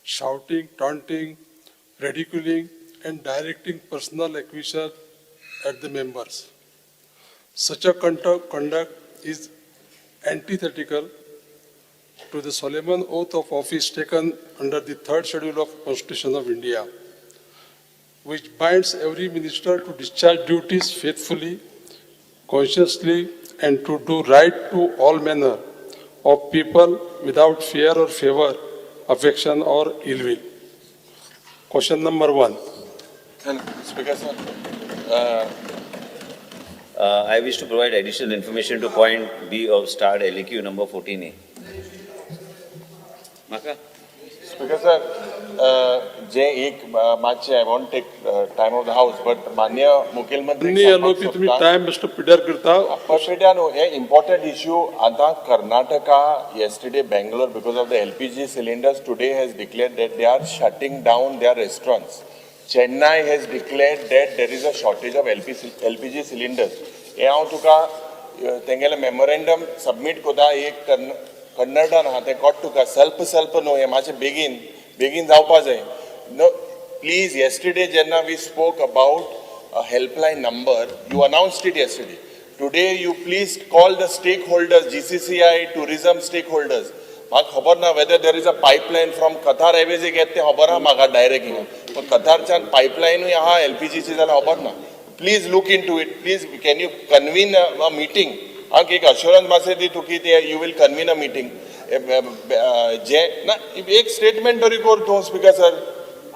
shouting, taunting, ridiculing, and directing personal accusation at the members. Such a conduct is antithetical to the solemn oath of office taken under the third schedule of Constitution of India, which binds every minister to discharge duties faithfully, consciously, and to do right to all manner of people without fear or favor, affection or ill will. Question number 1. Speaker, sir. I wish to provide additional information to point B of starred LEQ number 14A. Maka? Speaker, sir. जे एक मागचे I want take time of the house but मान्य मुखेलमंत्री तुम्ही time mister पिडर करता पेट्यानो हे important issue आता Karnataka yesterday Bangalore because of the LPG cylinders today has declared that they are shutting down their restaurants. Chennai has declared that there is a shortage of LPG cylinders. हे हांव तुका तेंगेले memorandum submit कोता एक कन्नडान आहा ते cot तुका स्वल्प न्हू हे मातशें बेगीन जावपा जाय. No, please, yesterday Jenna we spoke about a helpline number. You announced it yesterday. Today you please call the stakeholders, GCCI, tourism stakeholders. Maak khabar na whether there is a pipeline from Qatar Airways get te khabar ha maga direct ingo. But Qatar chan pipeline hu yaha LPG se jala khabar na. Please look into it. Please, can you convene a meeting? Ank ek assurance mase di tuki te you will convene a meeting. Je na ek statement tari korto speaker sir.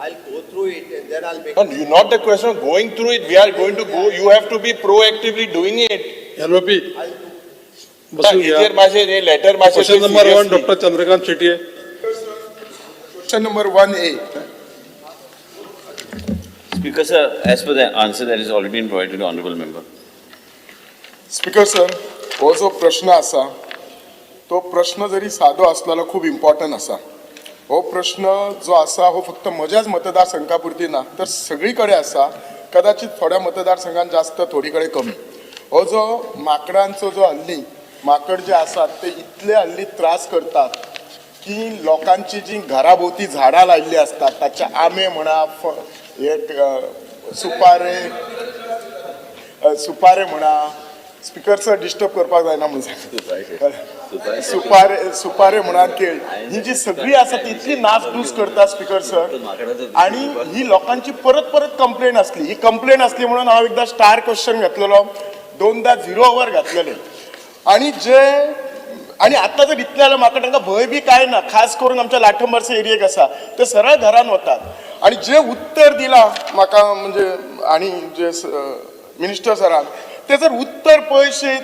I'll go through it and then I'll make. No, you not the question of going through it. We are going to go. You have to be proactively doing it. LOP. Letter Question number 1, Dr. Chandrakant Chettiye. Question number 1A. Speaker sir, as per the answer that is already been provided to the honorable member. Speaker sir, हो जो प्रश्न असा तो प्रश्न जरी साधो असलेलो खूप इम्पॉर्टंट असा. हो प्रश्न जो असा हो फक्त म्हज्याच मतदारसंघापुरती ना तर सगळीकडे असा. कदाचित थोड्या मतदारसंघात जास्त थोडीकडे कमी. हो जो माकडांचो जो हल्ली माकड जे असतात ते इतले हल्ली त्रास करतात की लोकांची जी घराभोवती झाडां लायल्ली असतात ताचे आंबे म्हणा सुपारे म्हणा स्पीकर सर डिस्टर्ब करपाक जायना म्हणून सुपारे म्हणा केळ ही जी सगळी आसा ती इतली नासधूस करता स्पीकर सर आणि ही लोकांची परत कंप्लेंट असली. ही कंप्लेंट असली म्हणून हांव एकदा स्टार क्वेश्चन घातलेलो, 2दा 0 वर घातलेले आणि आता जर इतले जाल्यार म्हाका तांकां भंय बी काय ना. खास करून आमच्या लाठंबरसे एरियेक आसा ते सरळ घरान वतात. आणि जे उत्तर दिला म्हाका म्हणजे आणि जे मिनिस्टर सरान ते जर उत्तर पळयशीत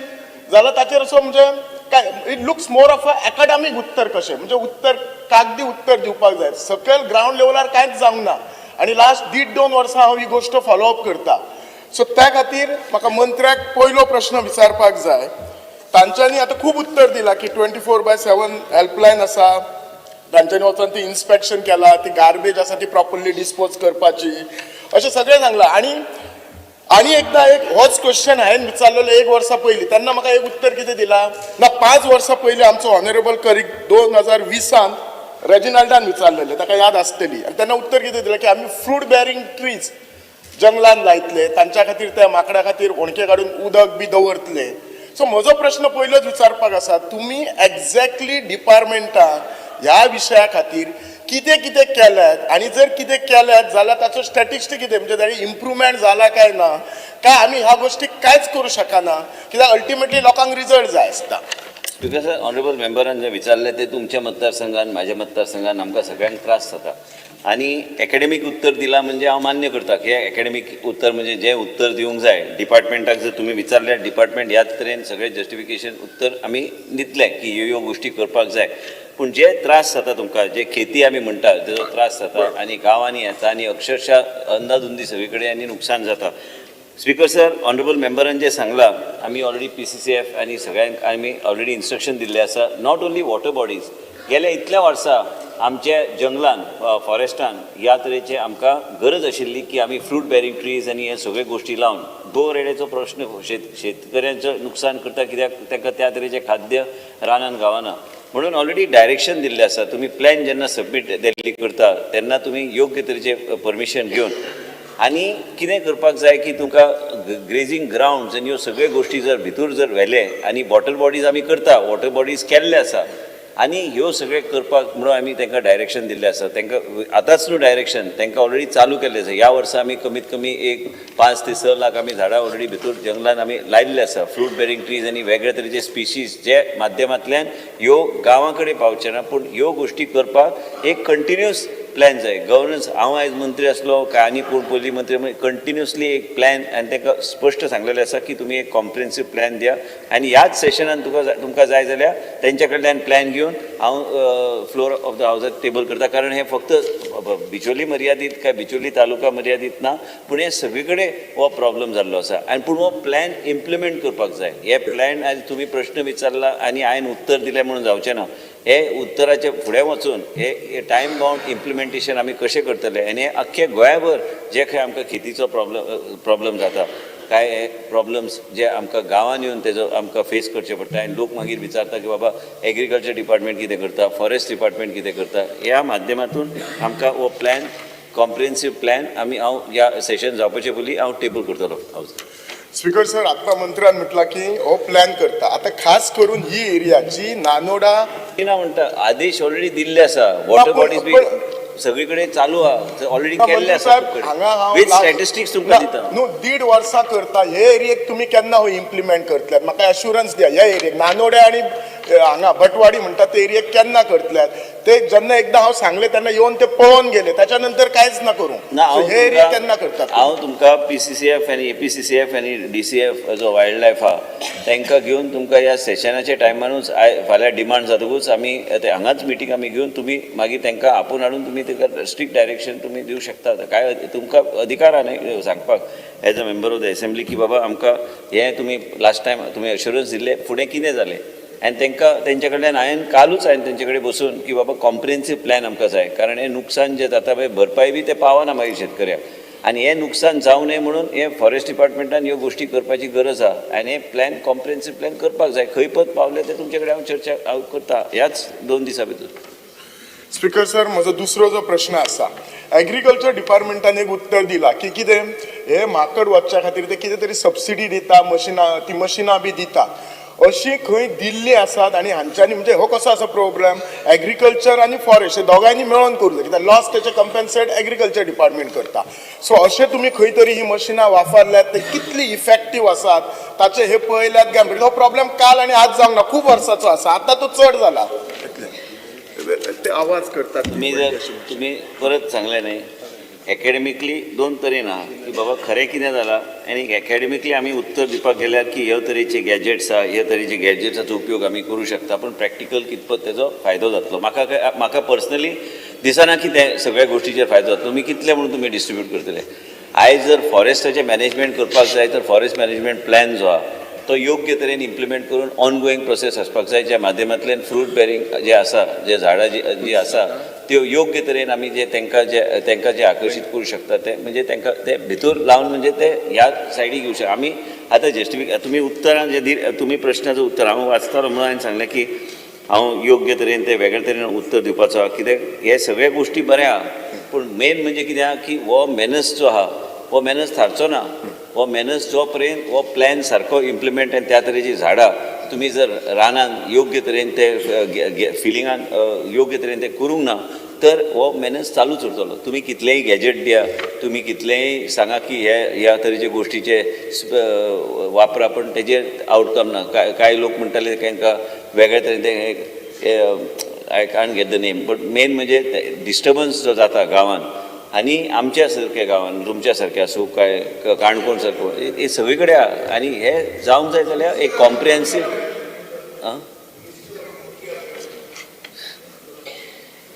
जाल्यार ताचेर असो म्हणजे काय it looks more of a academic उत्तर कशें म्हणजे उत्तर कागदी उत्तर दिवपाक जाय. सकयल ग्राउंड लेवलार कांयच जावंक ना आणि लास्ट 1.5-2 वर्सां हांव ही गोश्ट फॉलोअप करता. सो त्या खातीर म्हाका मंत्र्याक पयलो प्रश्न विचारपाक जाय. तांच्यांनी आतां खूब उत्तर दिलां की 24/7 हेल्पलायन आसा. तांच्यांनी वचून ती इन्स्पेक्शन केला, ती गार्बेज आसा ती प्रॉपरली डिस्पोज करपाची अशें सगळें सांगलां. आणि एकदा एक होच क्वेश्चन हांवें विचारलेलो 1 वर्सा पयलीं. तेन्ना म्हाका एक उत्तर कितें दिलां ना 5 वर्सां पयलीं आमचो ऑनरेबल करीक 2020 रेजिनाल्डान विचारलेले, ताका याद आसतली. आनी तेन्ना उत्तर कितें दिलें की आमी फ्रूट बेरिंग ट्रीज जंगलान लायतले, तांच्या खातीर त्या माकड्या खातीर होणके काडून उदक बी दवरतले. सो म्हजो प्रश्न पयलोच विचारपाक आसा, तुमी एक्झॅक्टली डिपार्टमेंटान ह्या विशया खातीर कितें केल्यात आणि जर कितें केल्यात जाल्यार ताचो स्टॅटिस्टिक कितें म्हणजे ताणी इम्प्रुवमेंट जाला काय ना, काय आमी ह्या गोष्टीक कांयच करूं शकना कित्याक अल्टिमेटली लोकांक रिजल्ट जाय आसता. स्पीकर सर, ऑनरेबल मेंबरान जे विचारले ते तुमच्या मतदारसंघान म्हाज्या मतदारसंघान आमकां सगळ्यांक त्रास जाता. आणि एकेडेमीक उत्तर दिला म्हणजे हांव मान्य करता की एकेडेमीक उत्तर म्हणजे जे उत्तर दिवंक जाय डिपार्टमेंटाक जर तुम्ही विचारले डिपार्टमेंट ह्याच तरेन सगळे जस्टिफिकेशन उत्तर आमी दितले की ह्यो गोष्टी करपाक जाय. पूण जे त्रास जाता तुमकां जे खेती आमी म्हणटा तेजो त्रास जाता आणि गांवांनी येता आणि अक्षरशः अंदाधुंदी सगळे कडेन आनी नुकसान जाता. स्पीकर सर, ऑनरेबल मेंबरान जे सांगला आमी ऑलरेडी PCCF आणि सगळ्यांक आमी ऑलरेडी इन्स्ट्रक्शन दिल्ले आसा. नॉट ओन्ली वॉटर बॉडीज, गेल्या इतल्या वर्सां आमच्या जंगलान फॉरेस्टान ह्या तरेचे आमकां गरज आशिल्ली की आमी फ्रूट बेरिंग ट्रीज आनी हे सगळे गोश्टी लावन दो रेड्याचो प्रश्न शेतकऱ्यांचो नुकसान करता कित्याक तांकां त्या तरेचें खाद्य रानान गावना. म्हणून ऑलरेडी डायरेक्शन दिल्लें आसा तुमी प्लॅन जेन्ना सबमीट दिल्ली करता तेन्ना तुमी योग्य तरेचे परमिशन घेवन आनी कितें करपाक जाय की तुमकां ग्रेजींग ग्रावंड्स आनी ह्यो सगळ्यो गोश्टी जर भितर जर व्हेले आनी वॉटर बॉडीज आमी करता वॉटर बॉडीज केल्ले आसा आनी ह्यो सगळे करपाक म्हणून आमी तांकां डायरेक्शन दिल्लें आसा तांकां आतांच न्हू डायरेक्शन तांकां ऑलरेडी चालू केल्लें आसा ह्या वर्सा आमी कमीत कमी एक 5 ते 6 लाख आमी झाडां ऑलरेडी भितर जंगलान आमी लायिल्ले आसा फ्रूट बेरिंग ट्रीज आनी वेगळे तरेचे स्पिशीज जे माध्यमांतल्यान ह्यो गांवां कडेन पावचे ना पूण ह्यो गोश्टी करपाक एक कंटिन्युअस प्लॅन जाय गव्हर्नन्स हांव आयज मंत्री आसलो काय आनी कोण पयलीं मंत्री कंटिन्युअसली एक प्लॅन आनी तांकां स्पश्ट सांगलेलें आसा की तुमी एक कॉम्प्रिहेन्सीव प्लॅन दिया आनी ह्याच सेशनान तुमकां जाय जाल्यार तेंच्या कडल्यान प्लॅन घेवन हांव फ्लोर ऑफ द हावजात टेबल करता कारण हे फक्त बिचोली मर्यादीत काय बिचोली तालुका मर्यादीत ना पूण हे सगळे कडेन हो प्रॉब्लम जाल्लो आसा आनी पूण हो प्लॅन इम्प्लिमेंट करपाक जाय हे प्लॅन आयज तुमी प्रश्न विचारला आनी हांवें उत्तर दिलें म्हणून जावचें ना हे उत्तराचे फुडें वचून हे टायम बाउंड इम्प्लिमेंटेशन आमी कशें करतले आनी हे अख्खे गोंयभर जे खंय आमकां खेतीचो प्रॉब्लम जाता काय प्रॉब्लम्स जे आमकां गांवांन येवन तेजो आमकां फेस करचे पडटा आनी लोक मागीर विचारता की बाबा एग्रीकल्चर डिपार्टमेंट कितें करता फॉरेस्ट डिपार्टमेंट कितें करता ह्या माध्यमांतून आमकां हो प्लॅन कॉम्प्रिहेन्सीव प्लॅन आमी हांव ह्या सेशन जावपाचे पयलीं हांव टेबल करतलो स्पीकर सर आता मंत्र्यान म्हटला की हो प्लॅन करता आता खास करून ही एरिया जी नानोडा ना म्हणटा आदेश ऑलरेडी दिल्ले आसा वॉटर बॉडीज बी सगळी कडेन चालू आहा ऑलरेडी केल्ले आसा विथ स्टॅटिस्टिक्स तुमकां दिता न्हू 1.5 वर्सां करता हे एरियेक तुमी केन्ना हो इम्प्लिमेंट करतल्यात म्हाका एश्युरन्स दिया ह्या एरियेक नानोड्या आनी हांगा भटवाडी म्हणटा ते एरियेक केन्ना करतल्यात ते जेन्ना एकदां हांव सांगले तेन्ना येवन ते पळोवन गेले त्याच्या नंतर कांयच ना करूं हे एरिया केन्ना करतात हांव तुमकां PCCF आनी APCCF आनी DCF जो वायल्ड लायफ आहा तांकां घेवन तुमकां ह्या सेशनाच्या टायमानूच फाल्यां डिमांड जातकूच आमी हांगाच मिटींग आमी घेवन तुमी मागीर तांकां आपूण हाडून तुमी ताका स्ट्रिक्ट डायरेक्शन तुमी दिवं शकता काय तुमकां अधिकार आहा न्ही सांगपाक as a member of the assembly की बाबा आमकां हें तुमी लास्ट टायम तुमी एश्युरन्स दिल्ले फुडें कितें जालें आनी तांकां तेंच्या कडल्यान कालूच हांवें तेंचे कडेन बसून की बाबा कॉम्प्रिहेन्सीव प्लॅन आमकां जाय कारण हें नुकसान जें जाता पळय भरपाय बी तें पावना मागीर शेतकऱ्याक आनी हें नुकसान जावं नये म्हणून हे फॉरेस्ट डिपार्टमेंटान ह्यो गोश्टी करपाची गरज आहा आनी हें प्लॅन कॉम्प्रिहेन्सीव प्लॅन करपाक जाय खंय पद पावले ते तुमचे कडेन हांव चर्चा हांव करता ह्याच 2 दिसां भितर स्पीकर सर म्हजो दुसरो जो प्रश्न आसा एग्रीकल्चर डिपार्टमेंटान एक उत्तर दिला की कितें हे माकड वचच्या खातीर ते कितें तरी सबसिडी दिता मशिनां बी दिता अशी खंय दिल्ली आसात आनी हांच्यांनी म्हणजे हो कसो आसा प्रोग्राम एग्रीकल्चर आनी फॉरेस्ट हे दोगांयनी मेळोन करूं कित्याक लॉस तेचे कंपेन्सेट एग्रीकल्चर डिपार्टमेंट करता सो अशें तुमी खंय तरी ही मशिनां वापरल्यात ते कितली इफेक्टीव आसात ताचे हे पळयल्यात काय म्हणजे हो प्रॉब्लेम काल आनी आज जावंक ना खूब वर्साचो आसा आतां तो चड जाला ते आवाज करतात तुम्ही परत सांगले न्ही एकेडमिकली 2 तरेन आहा की बाबा खरें कितें जालां आनी एकेडमिकली आमी उत्तर दिवपाक गेल्यार की ह्या तरेचे गॅजेट्स आहा ह्या तरेचे गॅजेट्साचो उपयोग आमी करूं शकता पूण प्रॅक्टिकल कितपत तेजो फायदो जातलो म्हाका पर्सनली दिसना की ते सगळ्या गोश्टीचेर फायदो जातलो तुमी कितले म्हणून तुमी डिस्ट्रिब्यूट करतले आयज जर फॉरेस्टाचें मॅनेजमेंट करपाक जाय तर फॉरेस्ट मॅनेजमेंट प्लॅन जो आहा तो योग्य तरेन इम्प्लिमेंट करून ऑनगोईंग प्रोसेस आसपाक जाय ज्या माध्यमांतल्यान फ्रूट बेरिंग जे आसा जे झाडां जी आसा त्यो योग्य तरेन आमी जे तांकां जे आकर्शीत करूं शकता ते म्हणजे तांकां ते भितर लावन म्हणजे ते ह्या सायडीक घेवं शकता आमी आतां तुमी उत्तरां जे तुमी प्रश्नाचो उत्तर हांव वाचतालो म्हणून हांवें सांगलें की हांव योग्य तरेन ते वेगळे तरेन उत्तर दिवपाचो कित्याक हे सगळे गोश्टी बऱ्या पूण मेन म्हणजे कितें आहा की हो मेनस जो आहा हो मेनस थारचो ना हो मेनस जो पर्यंत हो प्लॅन सारको इम्प्लिमेंट आनी त्या तरेची झाडां तुमी जर रानान योग्य तरेन ते फिलिंगान योग्य तरेन ते करूंक ना तर हो मेनस चालूच उरतलो तुमी कितलेंय गॅजेट दिया तुमी कितलेंय सांगा की ह्या तरेचे गोश्टीचे वापरा पण तेजेर आउटकम ना कांय लोक म्हणटाले तांकां वेगळे तरेन ते I can't get the name but main म्हणजे डिस्टर्बन्स जो जाता गांवांत आनी आमच्या सारक्या गांवांत तुमच्या सारक्या आसूं काय काणकोण सारको हे सगळे कडेन आहा आनी हे जावंक जाय जाल्यार एक कॉम्प्रिहेन्सीव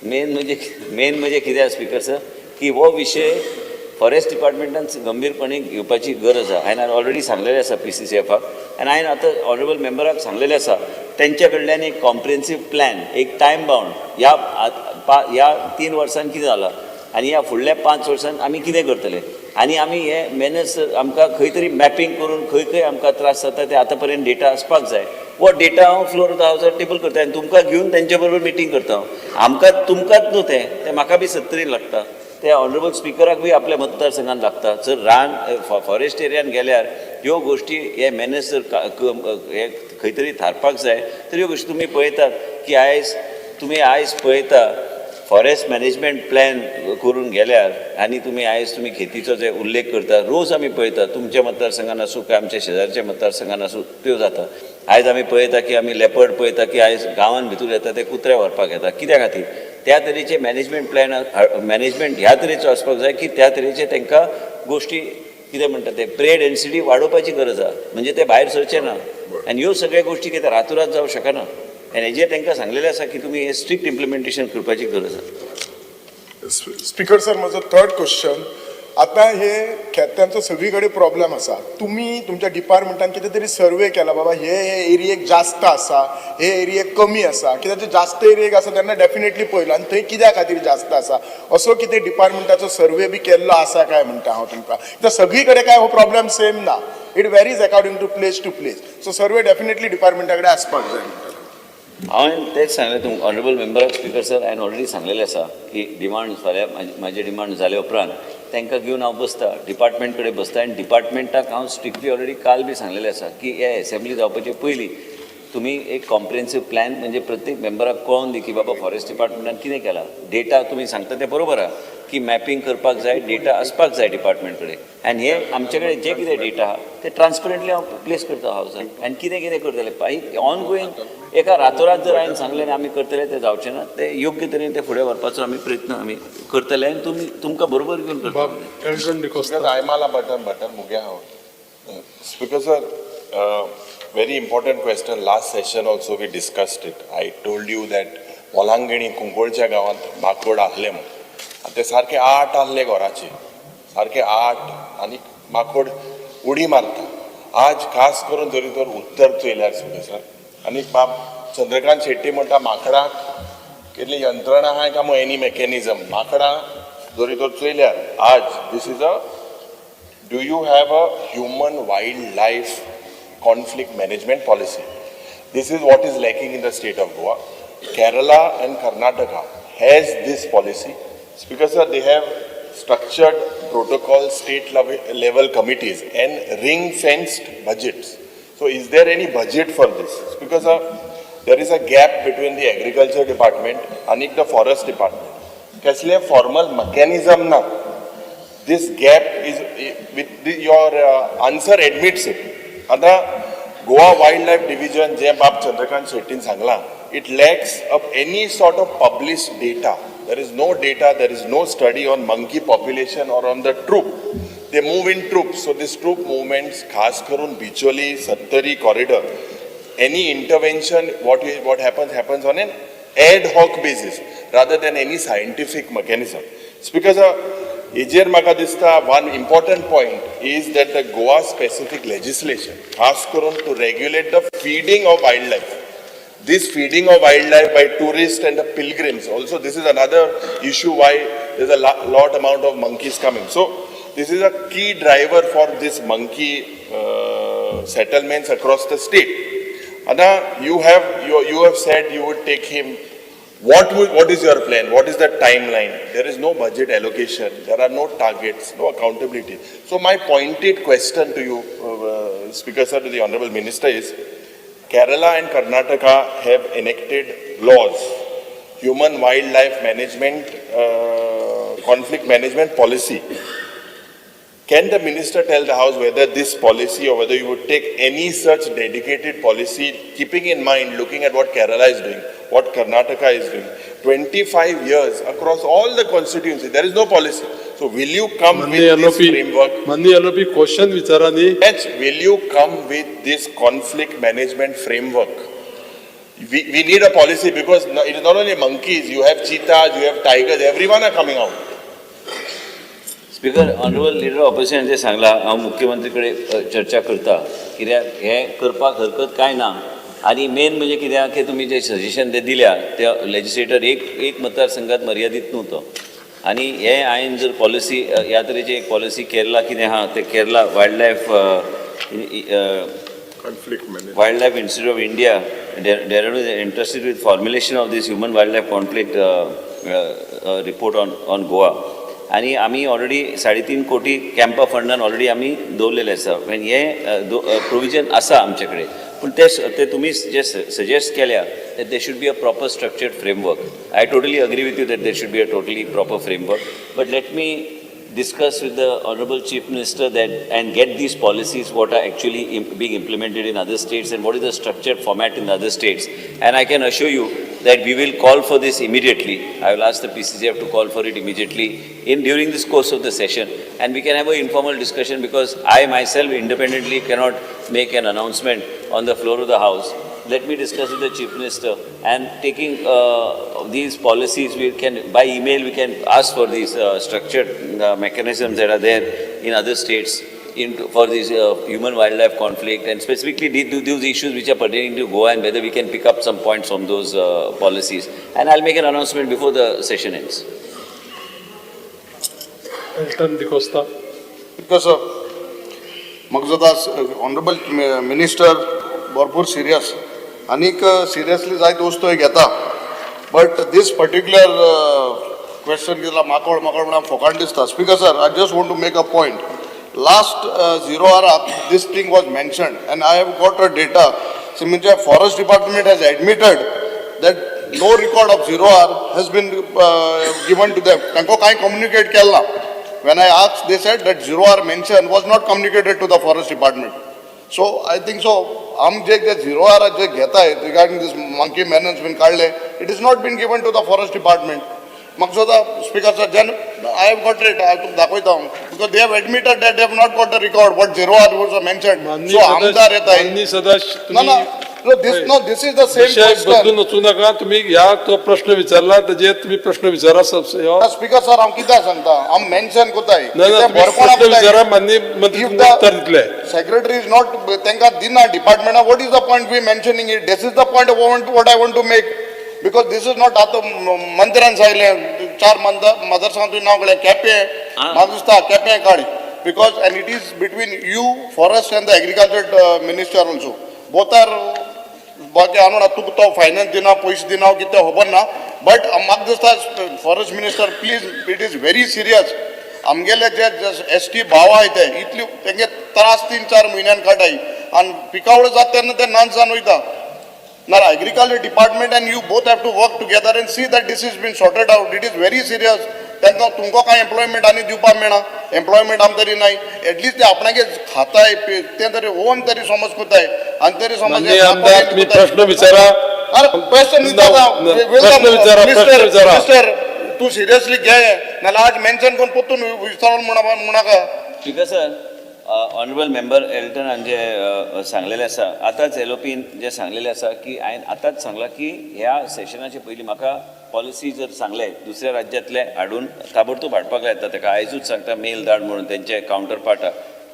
मेन म्हणजे कितें स्पीकर सर की हो विशय फॉरेस्ट डिपार्टमेंटान गंभीरपणे घेवपाची गरज आहा हांवें ऑलरेडी सांगलेलें आसा PCCFाक आनी हांवें आतां ऑनरेबल मेंबराक सांगलेलें आसा तेंच्या कडल्यान एक कॉम्प्रिहेन्सीव प्लॅन एक टायम बाउंड ह्या 3 वर्सांनी कितें जालां आनी ह्या फुडल्या 5 वर्सांत आमी कितें करतले आनी आमी हे मेनस आमकां खंय तरी मॅपींग करून खंय खंय आमकां त्रास जाता ते आतां पर्यंत डेटा आसपाक जाय वो डेटा हांव फ्लोर हावसार टेबल करता आनी तुमकां घेवन तेंच्या बरोबर मिटींग करता आमकां तुमकांच न्हू तें म्हाका बी 70 लागता ते ऑनरेबल स्पिकराक बी आपल्या मतदारसंघात लागता जर रान फॉरेस्ट एरियान गेल्यार ह्यो गोश्टी हे मॅनेज जर हे खंय तरी थारपाक जाय तर ह्यो गोश्टी तुमी पळयतात की तुमी आयज पळयता फॉरेस्ट मॅनेजमेंट प्लॅन करून गेल्यार आनी तुमी खेतीचो जे उल्लेख करता रोज आमी पळयता तुमच्या मतदारसंघान आसूं काय आमच्या शेजारच्या मतदारसंघान आसूं त्यो जाता आयज आमी पळयता की आमी लेपर्ड पळयता की आयज गांवांत भितूर येता ते कुत्रे व्हरपाक येता कित्या खातीर त्या तरेचे मॅनेजमेंट प्लॅन मॅनेजमेंट ह्या तरेचो आसपाक जाय की त्या तरेचे तांकां गोश्टी कितें म्हणटा ते प्रे डेन्सिटी वाडोवपाची गरज आसा म्हणजे ते भायर सरचे ना आनी ह्यो सगळ्यो गोश्टी कितें रातोरात जावं शकना आनी हेजेर तांकां सांगलेलें आसा की तुमी हे स्ट्रिक्ट इम्प्लिमेंटेशन करपाची गरज आसा स्पीकर सर म्हजो थर्ड क्वेश्चन आतां हे खेत्यांचो सगळीकडे प्रॉब्लेम आसा तुमी तुमच्या डिपार्टमेंटान कितें तरी सर्वे केला बाबा हे एरियेक जास्त आसा हे एरियेक कमी आसा कित्याक जे जास्त एरियेक आसा तेन्ना डेफिनेटली पळयलो आनी थंय कित्या खातीर जास्त आसा असो कितें डिपार्टमेंटाचो सर्वे बी केल्लो आसा काय म्हणटा हांव तुमकां कित्याक सगळी कडेन काय हो प्रॉब्लेम सेम ना it varies according to place so survey definitely डिपार्टमेंटा कडेन आसपाक जाय म्हणटा हांवें तेच सांगलें तुमकां honourable member of speaker sir हांवें ऑलरेडी सांगलेलें आसा की डिमांड फाल्यां म्हाजे डिमांड जाले उपरांत तांकां घेवन हांव बसता डिपार्टमेंट कडेन बसता आनी डिपार्टमेंटाक हांव स्ट्रिक्टली ऑलरेडी काल बी सांगलेलें आसा की हे एसेंब्ली जावपाचे पयलीं तुमी एक कॉम्प्रिहेन्सीव प्लॅन म्हणजे प्रत्येक मेंबराक कळोवन दी की बाबा फॉरेस्ट डिपार्टमेंटान कितें केलां डेटा तुमी सांगता तें बरोबर आहा की मॅपींग करपाक जाय डेटा आसपाक जाय डिपार्टमेंट कडेन आनी हे आमचे कडेन जे कितें डेटा आहा ते ट्रान्सपरंटली हांव प्लेस करता हावसान आनी कितें कितें करतले ऑन गोईंग एका रातोरात जर हांवें सांगलें आनी आमी करतले तें जावचें ना ते योग्य तरेन ते फुडें व्हरपाचो आमी प्रयत्न आमी करतले आनी तुमकां बरोबर घेवन करतले Elton DeCosta. Because Aymala button मुगे हांव. Speaker sir, very important question. Last session also we discussed it. I told you that ओलांगणी कुंकोळच्या गांवांत माकोड आहले म्हणून ते सारके 8 आहले घराचे सारके 8 आनी माकोड उडी मारता आज खास करून जरी तर उत्तर चोयल्यार स्पीकर सर आनी बाब चंद्रकांत शेट्टी म्हणटा माकडाक केल्ली यंत्रणा आहा काय मग एनी मेकॅनिझम माकडां जरी तर चोयल्यार आज this is a do you have a human wildlife conflict management policy this is what is lacking in the state of Goa Kerala and Karnataka has this policy. Speaker sir, they have structured protocol state level committees and ring-fenced budgets. So is there any budget for this? Speaker sir, there is a gap between the agriculture department and the forest department. Kasle formal mechanism na. This gap is, your answer admits it. Ada Goa Wildlife Division, je Bab Chandrakant Shettin sangla, it lacks of any sort of published data. There is no data, there is no study on monkey population or on the troop. They move in troops. So this troop movements, khas karun Bicholi, Sattari corridor, any intervention, what happens on an ad hoc basis rather than any scientific mechanism. Speaker sir, Ejer maka dista one important point is that the Goa specific legislation, khas karun to regulate the feeding of wildlife. This feeding of wildlife by tourists and the pilgrims, also this is another issue why there's a lot amount of monkeys coming. So this is a key driver for this monkey settlements across the state. Anna, you have said you would take him. What is your plan? What is the timeline? There is no budget allocation. There are no targets, no accountability. So my pointed question to you, Speaker Sir, to the Honorable Minister is, Kerala and Karnataka have enacted laws, human wildlife management, conflict management policy. Can the minister tell the House whether this policy or whether you would take any such dedicated policy, keeping in mind, looking at what Kerala is doing, what Karnataka is doing, 25 years across all the constituencies, there is no policy. So will you come with this framework? Mandi LOP question vicharani. Will you come with this conflict management framework? We need a policy because it is not only monkeys, you have cheetahs, you have tigers, everyone are coming out. Speaker honourable leader opposition जे सांगला हांव मुख्यमंत्री कडेन चर्चा करता कित्याक हें करपाक हरकत कांय ना आनी मेन म्हणजे कित्याक की तुमी जे सजेशन ते दिल्या ते लेजिस्लेटर एक मतदारसंघात मर्यादीत न्हू तो आनी हे हांवें जर पॉलिसी ह्या तरेची एक पॉलिसी केरला कितें आहा ते Kerala wild life Conflict management. Wildlife Institute of India, Dehradun is interested with formulation of this human wildlife conflict report on Goa. आणि आम्ही ऑलरेडी 3.5 कोटी कॅम्पा फंडान ऑलरेडी आम्ही दवरलेले आसा पण हे प्रोविजन आसा आमचे कडेन पूण ते तुमी जे सजेस्ट केल्या that there should be a proper structured framework. I totally agree with you that there should be a totally proper framework, but let me discuss with the Honorable Chief Minister that and get these policies what are actually being implemented in other states and what is the structured format in the other states. And I can assure you that we will call for this immediately. I will ask the PCCF to call for it immediately during this course of the session, and we can have an informal discussion because I myself independently cannot make an announcement on the floor of the House. Let me discuss with the Chief Minister, and taking these policies, we can, by email, we can ask for these structured mechanisms that are there in other states for this human-wildlife conflict, and specifically those issues which are pertaining to Goa, and whether we can pick up some points from those policies. And I'll make an announcement before the session ends. Elton Di Costa. Because Honorable Minister भरपूर serious आनीक seriously जायत वस्तू घेता but this particular question कितें माकड म्हणून फोकाण दिसता speaker sir I just want to make a point last 0 hour this thing was mentioned and I have got a data म्हणजे forest department has admitted that no record of 0 hour has been given to them तांकां कांय communicate केलें ना when I asked they said that 0 hour mention was not communicated to the forest department. So I think so आम जे 0 hour जे घेताय regarding this monkey menace been काढले it is not been given to the forest department म्हाका सुद्दां speaker sir जेन I have got it हांव तुका दाखयता because they have admitted that they have not got the record but 0 hour was mention so आमदार येताय No, this is the same विषय बदलून question. वचू नका तुम्ही ह्या तो प्रश्न विचारला तेजेर तुम्ही प्रश्न विचारा स्पीकर सर हांव कितें सांगता हांव मेन्शन कोताय प्रश्न विचारा माननीय मंत्री तुमकां उत्तर दितले Secretary is not तांकां दिना department what is the point we mentioning it this is the point what I want to make because this is not आतां मंत्र्यान सांगलें 4 मदरसांग तुवें नांव काडलें केपें म्हाका दिसता केपें काड because and it is between you forest and the agriculture minister also both are बाकी आणून तुका तो फायनान्स दिना पयशे दिना कितें खबर ना बट म्हाका दिसता forest minister please it is very serious आमगेले जे ST भाव आहाय ते इतली तेंगे त्रास 3-4 म्हयन्यान काडाय आनी पिकावळ जाता तेन्ना ते नानसान वयता नार agriculture department and you both have to work together and see that this is been sorted out it is very serious तांकां तुमकां कांय एम्प्लॉयमेंट आनी दिवपाक मेळना एम्प्लॉयमेंट आम तरी नाय एटलिस्ट ते आपणागे खाताय ते तरी ओन तरी समज कोताय आनी तरी समज माननीय आमदार तुम्ही प्रश्न विचारा क्वेश्चन मिनिस्टर तू सिरियसली घे नाल्यार आज मेन्शन करून परतून विचारून म्हणाका speaker sir honourable member Elton हांचे सांगलेले आसा आतांच एलओपीन जे सांगलेले आसा की हांवें आतांच सांगलां की ह्या सेशनाचे पयलीं म्हाका पॉलिसी जर सांगले दुसऱ्या राज्यांतले हाडून ताबडतोब हाडपाक लायता ताका आयजूच सांगता मेल धाड म्हणून तेंचे कावंटर पार्टाक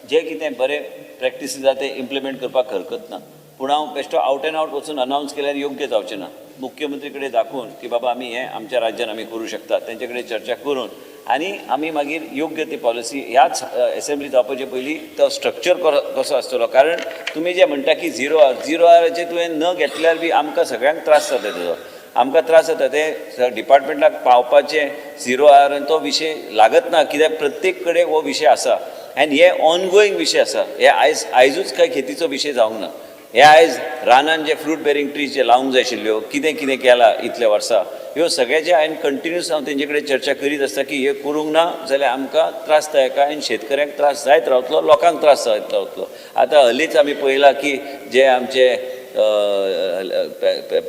जे कितें बरे प्रॅक्टीस जाता ते इम्प्लिमेंट करपाक हरकत ना पूण हांव बेश्टो आवट एंड आवट वचून अनावन्स केल्यार योग्य जावचें ना मुख्यमंत्री कडेन दाखोवन की बाबा आमी हें आमच्या राज्यान आमी करूं शकता तेंचे कडेन चर्चा करून आनी आमी मागीर योग्य ती पॉलिसी ह्याच एसेंब्ली जावपाचे पयलीं तो स्ट्रक्चर कसो आसतलो कारण तुमी जे म्हणटा की 0 hourचे तुवें न घेतल्यार बी आमकां सगळ्यांक त्रास जाता तेजो आमकां त्रास जाता ते डिपार्टमेंटाक पावपाचे 0 hour तो विशय लागत ना कित्याक प्रत्येक कडेन हो विशय आसा आनी हे ऑनगोईंग विशय आसा हे आयजूच काय खेतीचो विशय जावंक ना हे आयज रानान जे फ्रूट बेरिंग ट्रीज जे लावंक जाय आशिल्ल्यो कितें कितें केलां इतल्या वर्सां ह्यो सगळ्याचे हांवें कंटिन्यूस हांव तेंचे कडेन चर्चा करीत आसता की हे करूंक ना जाल्यार आमकां त्रासदायक आनी शेतकऱ्यांक त्रास जायत रावतलो लोकांक त्रास जायत रावतलो आतां हालींच आमी पळयलां की जे आमचे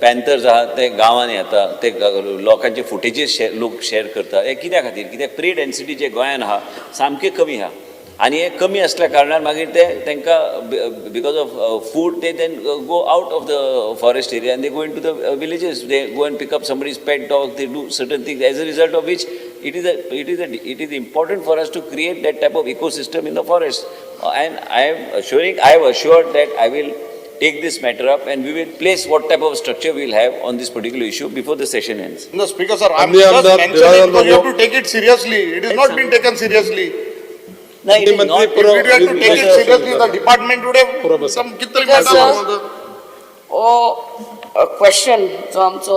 पॅन्थर्स आहात ते गांवांनी येता ते लोकांचे फुटेजेस लोक शेअर करता हे कित्या खातीर कित्याक प्री डेन्सिटी जे गोंयान आहा सामकें कमी आहा आनी हे कमी असल्या कारणान मागीर ते तांकां बिकॉज ऑफ फूड ते then go out of the forest area and they go into the villages they go and pick up somebody's pet dog they do certain things as a result of which it is important for us to create that type of ecosystem in the forest and I have assured that I will take this matter up and we will place what type of structure we will have on this particular issue before the session ends. No, Speaker sir, I'm just mentioning because you have to take it seriously. It is not being taken seriously. it is not- If we had to take it seriously, the department would have some कितरी Because, matter question जो आमचो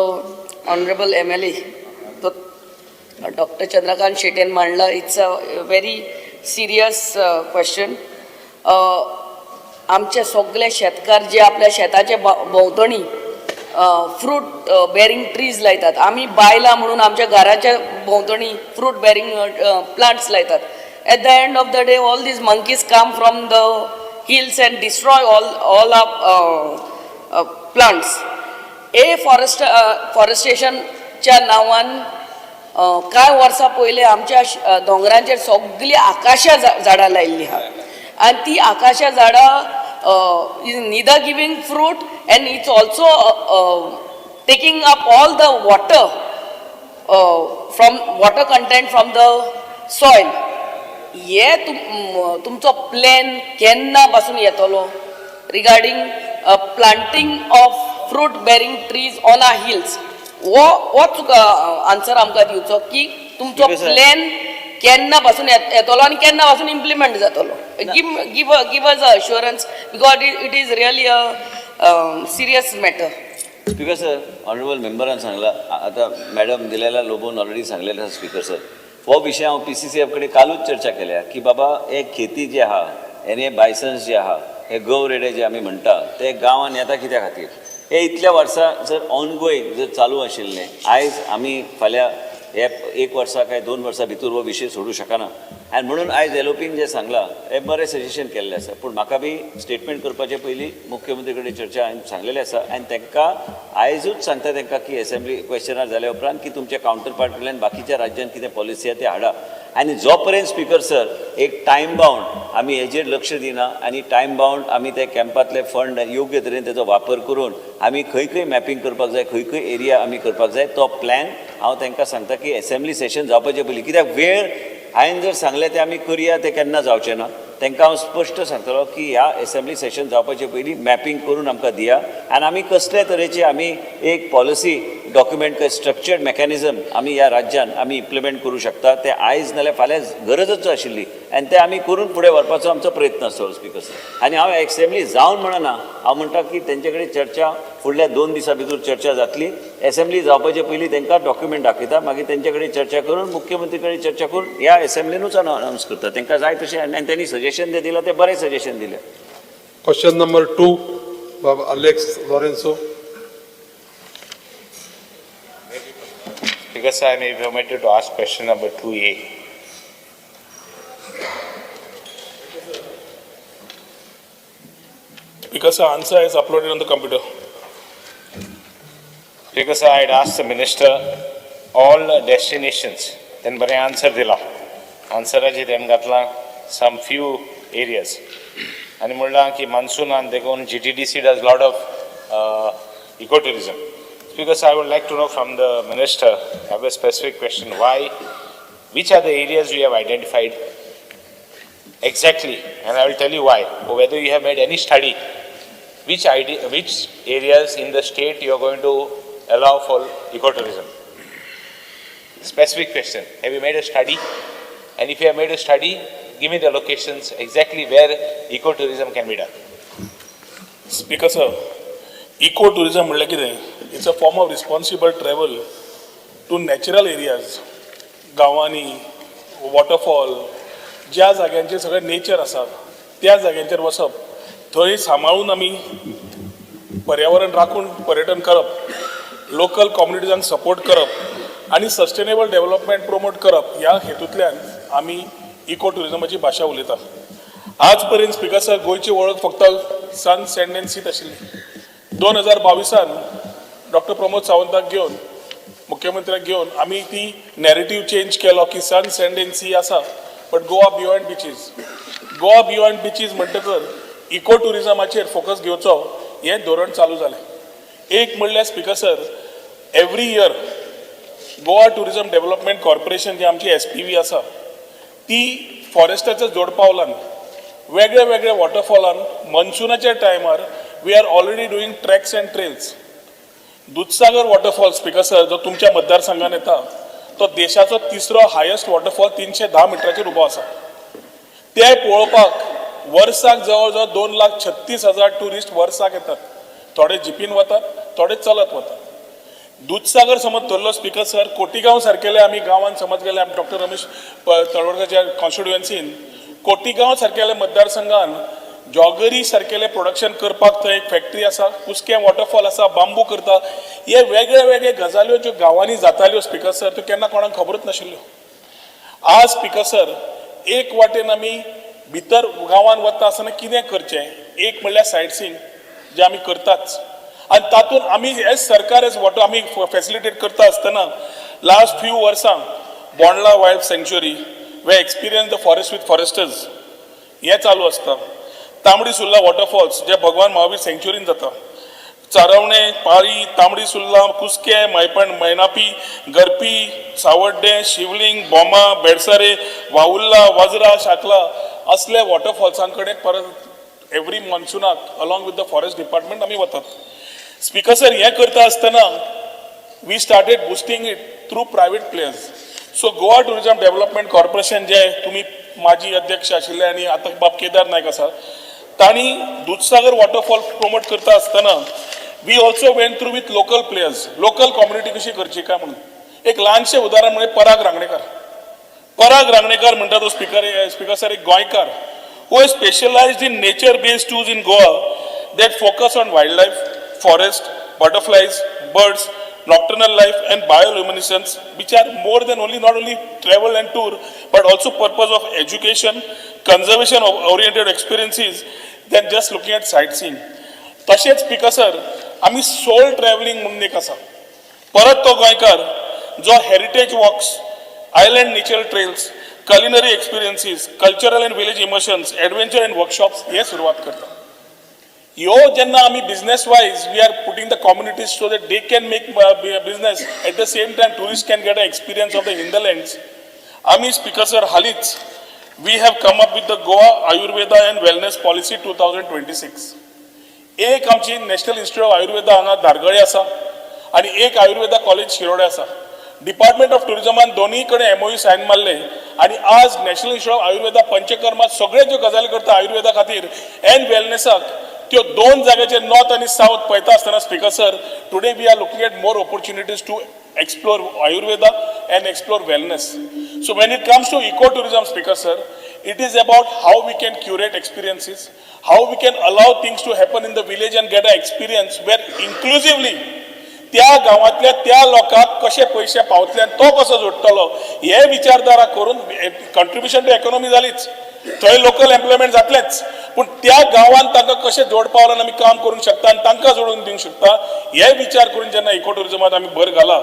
honourable MLA तो doctor Chandrakant शेटेन मांडला. It's a very serious question. आमचे सगळे शेतकार जे आपल्या शेताच्या भोंवतणी फ्रूट बेरिंग ट्रीज लायतात. आमी बायलां म्हणून आमच्या घराच्या भोंवतणी फ्रूट बेरिंग प्लांट्स लायतात. At the end of the day, all these monkeys come from the hills and destroy all our plants. फॉरेस्टेशनच्या नांवान कांय वर्सां पयलीं आमच्या दोंगरांचेर सगळीं आकाशा झाडां लायिल्लीं आहा. आनी ती आकाशा झाडां is neither giving fruit and it's also taking up all the water from water content from the soil. हे तुमचो प्लॅन केन्ना पासून येतलो regarding planting of fruit bearing trees on our hills? होच आन्सर आमकां दिवचो की तुमचो प्लॅन केन्ना पासून येतलो आनी केन्ना पासून इम्प्लिमेंट जातलो. Give us a assurance because it is really a serious matter. Speaker sir, honourable मेंबरान सांगला, आता मॅडम दिलेला लोबोन ऑलरेडी सांगलेले आसा स्पीकर सर. हो विशय हांव PCCF कडेन कालूच चर्चा केल्या की बाबा हे खेती जे आहा हे बायसन्स जे आहा हे गव रेडे जे आमी म्हणटा ते गांवांत येता कित्या खातीर? हे इतल्या वर्सां जर ऑनगोईंग जर चालू आशिल्लें, आयज आमी फाल्यां हे 1 वर्सा काय 2 वर्सां भितर हो विशय सोडूं शकना. आनी म्हणून आयज एलोपीन जें सांगलां हें बरें सजेशन केल्लें आसा. पूण म्हाका बी स्टेटमेंट करपाचे पयलीं मुख्यमंत्री कडेन चर्चा हांवें सांगलेलें आसा आनी तांकां आयजूच सांगता तांकां की असेंब्ली क्वेश्चनार जाल्या उपरांत की तुमच्या कावंटर पार्ट कडल्यान बाकीच्या राज्यांत कितें पॉलिसी आहा ते हाडा. आनी जो पर्यंत स्पीकर सर एक टायम बाउंड आमी हेजेर लक्ष दिना आनी टायम बाउंड आमी ते कॅम्पांतले फंड योग्य तरेन तेजो वापर करून आमी खंय खंय मॅपिंग करपाक जाय, खंय खंय एरिया आमी करपाक जाय, तो प्लॅन हांव तांकां सांगता की असेंब्ली सेशन जावपाचे पयलीं. कित्याक वेळ हांवें जर सांगलें तें आमी करया तें केन्ना जावचें ना. तांकां हांव स्पश्ट सांगतलो की ह्या असेंब्ली सेशन जावपाचे पयलीं मॅपिंग करून आमकां दिया आनी आमी कसले तरेची आमी एक पॉलिसी डॉक्युमेंट स्ट्रक्चर्ड मेकॅनिझम आमी ह्या राज्यान आमी इम्प्लिमेंट करूं शकता. ते आयज नाल्यार फाल्यां गरजच आशिल्ली आनी ते आमी करून फुडें व्हरपाचो आमचो प्रयत्न आसतलो स्पीकर सर. आनी हांव असेंब्ली जावन म्हणना, हांव म्हणटा की तेंचे कडेन चर्चा फुडल्या 2 दिसां भितर चर्चा जातली. असेंब्ली जावपाचे पयलीं तांकां डॉक्युमेंट दाखयता, मागीर तेंचे कडेन चर्चा करून मुख्यमंत्री कडेन चर्चा करून ह्या असेंब्लीनूच अनावन्स करता. तांकां जाय तशें आनी त्यांनी सजेशन जे दिलां तें बरें सजेशन दिलें. Question number 2, Baba Alex Lorenzo. Because I may be permitted to ask question number 2A. Because the answer is uploaded on the computer. Because I had asked the minister all destinations, then bari answer dila. Answer aji then gatla some few areas. And mulla ki monsoon and dekon GTDC does lot of ecotourism. Because I would like to know from the minister, I have a specific question, which are the areas you have identified exactly, and I will tell you why, or whether you have made any study, which areas in the state you are going to allow for ecotourism. Specific question, have you made a study? And if you have made a study, give me the locations exactly where ecotourism can be done. Speaker sir, ecotourism म्हणल्यार कितें? It's a form of responsible travel to natural areas, गांवांनी, waterfall, ज्या जाग्यांचेर सगळें nature आसा त्या जाग्यांचेर वचप, थंय सांबाळून आमी पर्यावरण राखून पर्यटन करप, लोकल कम्युनिटीजांक सपोर्ट करप आनी सस्टेनेबल डेव्हलपमेंट प्रमोट करप ह्या हेतूंतल्यान आमी इको टुरिजमाची भाशा उलयता. आज पर्यंत स्पीकर सर गोंयची वळख फक्त सन सँड एंड सीत आशिल्ली. 2022 डॉक्टर प्रमोद सावंताक घेवन मुख्यमंत्र्याक घेवन आमी ती नॅरेटिव्ह चेंज केलो की सन सँड एंड सी आसा but Goa beyond beaches. Goa beyond beaches म्हणटकर इको टुरिजमाचेर फोकस घेवचो हें धोरण चालू जालें. एक म्हणल्यार speaker sir, every year Goa tourism development corporation जी आमची SPV आसा ती फॉरेस्टाच्या जोडपावलान वेगळ्या वेगळ्या वॉटरफॉलान मनसुनाच्या टायमार we are already doing tracks and trails. Dudhsagar waterfall speaker sir जो तुमच्या मतदारसंघान येता तो देशाचो 3रो हायस्ट वॉटरफॉल 310 मिटराचेर उबो आसा. ते पळोवपाक वर्साक जवळ जवळ 2,36,000 टुरिस्ट वर्साक येतात. थोडे जिपीन वतात, थोडे चलत वतात. दूधसागर समज धरलो स्पीकर सर, कोटीगांव सारकेले आमी गांवांत समज गेले, आमी डॉक्टर रमेश तळवडकरच्या कॉन्स्टिट्युएन्सीन कोटीगांव सारकेले मतदारसंघान जॉगरी सारकेले प्रोडक्शन करपाक थंय एक फॅक्टरी आसा, कुसकें वॉटरफॉल आसा, बांबू करता. हे वेगळे वेगळे गजाल्यो ज्यो गांवांनी जाताल्यो स्पीकर सर, त्यो केन्ना कोणाक खबरूच नाशिल्ल्यो. आज स्पीकर सर एक वाटेन आमी भितर गांवांत वता आसतना कितें करचें, एक म्हणल्यार सायट सीन जे आमी करताच, आनी तातूंत आमी एज सरकार एज वॉटर आमी फॅसिलिटेट करता आसतना लास्ट फ्यू वर्सां Bondla wild sanctuary way experience the forest with Forester's हें चालू आसता. तांबडी सुर्ला वॉटरफॉल्स जे भगवान महावीर सँक्च्युरीन जाता. चारवणे, पाळी, तांबडी सुर्ला, कुसकें, मैपण, मैनापी, गरपी, सावड्डे, शिवलिंग, बोमा, बेडसरे, वाउल्ला, वाजरा, शाकला असले वॉटरफॉल्सां कडेन परत एवरी मॉन्सुनाक along with the forest department आमी वतात. स्पीकर सर हें करता आसतना we started boosting it through private players. So Goa tourism development corporation जे तुमी माजी अध्यक्ष आशिल्ले आनी आतां बाब केदार नायक आसा, तांणी दूधसागर वॉटरफॉल प्रमोट करता आसतना we also went through with local players, local community कशी करची काय म्हणून. एक ल्हानशें उदाहरण म्हणजे पराग रांगणेकार. पराग रांगणेकार म्हणटा तो स्पीकर सर एक गोंयकार who is specialised in nature based tours in Goa that focus on wildlife, forest, butterflies, birds, nocturnal life and bioluminescence, which are more than not only travel and tour, but also purpose of education, conservation of oriented experiences than just looking at sightseeing. तशेंच speaker sir आमी solo travelling म्हणून एक आसा. परत तो गोंयकार जो heritage walks, island nature trails, culinary experiences, cultural and village immersions, adventure and workshops हे सुरवात करता. ह्यो जेन्ना आमी business wise we are putting the communities so that they can make business at the same time tourist can get a experience of the hinterlands. आमी speaker sir हालींच we have come up with the Goa Ayurveda and wellness policy 2026. एक आमची national institute of Ayurveda हांगा धारगळे आसा आनी एक Ayurveda college Shirode आसा. Department of टुरिझमान दोनूय कडेन MOU सायन मारले आनी आज national institute of Ayurveda panchakarma सगळे ज्यो गजाली करता आयुर्वेदा खातीर एंड वेलनेसाक त्यो दोन जाग्याचेर नॉर्थ आनी साऊथ पळयता आसतना speaker sir today we are looking at more opportunities to explore Ayurveda and explore wellness. So when it comes to eco tourism speaker sir, it is about how we can curate experiences, how we can allow things to happen in the village and get an experience where inclusively त्या गांवांतल्या त्या लोकांक कशे पयशे पावतले आनी तो कसो जोडटलो हे विचारधारा करून कंट्रिब्युशन टू इकॉनॉमी जालीच, थंय लोकल एम्प्लॉयमेंट जातलेच, पूण त्या गांवांत तांकां कशें जोड पावलान आमी काम करूंक शकता आनी तांकां जोडून दिवंक शकता हे विचार करून जेन्ना इको टुरिझमांत आमी भर घाला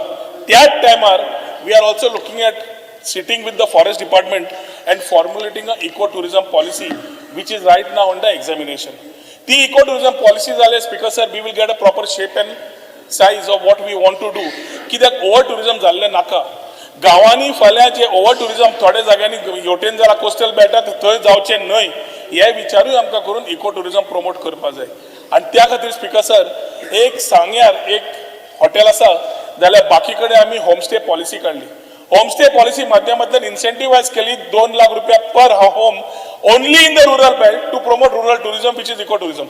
त्याच टायमार we are also looking at sitting with the forest department and formulating a eco-tourism policy which is right now under examination. The eco-tourism policy जाले speaker sir, we will get a proper shape and size of what we want to do. कित्याक over tourism जाल्ले नाका. गांवांनी फाल्यां जे over tourism थोड्या जाग्यांनी हेवटेन जाल्यार कोस्टल बेल्टाक थंय जावचे न्हय हे विचारूय आमकां करून इको टुरिझम प्रमोट करपा जाय. आनी त्या खातीर स्पीकर सर एक सांग्यार एक हॉटेल आसा जाल्यार बाकी कडेन आमी होमस्टे पॉलिसी काडली. होमस्टे पॉलिसी माध्यमांतल्यान इन्सेंटिवायज केली 2 लाख रुपया per home only in the rural belt to promote rural tourism which is eco tourism.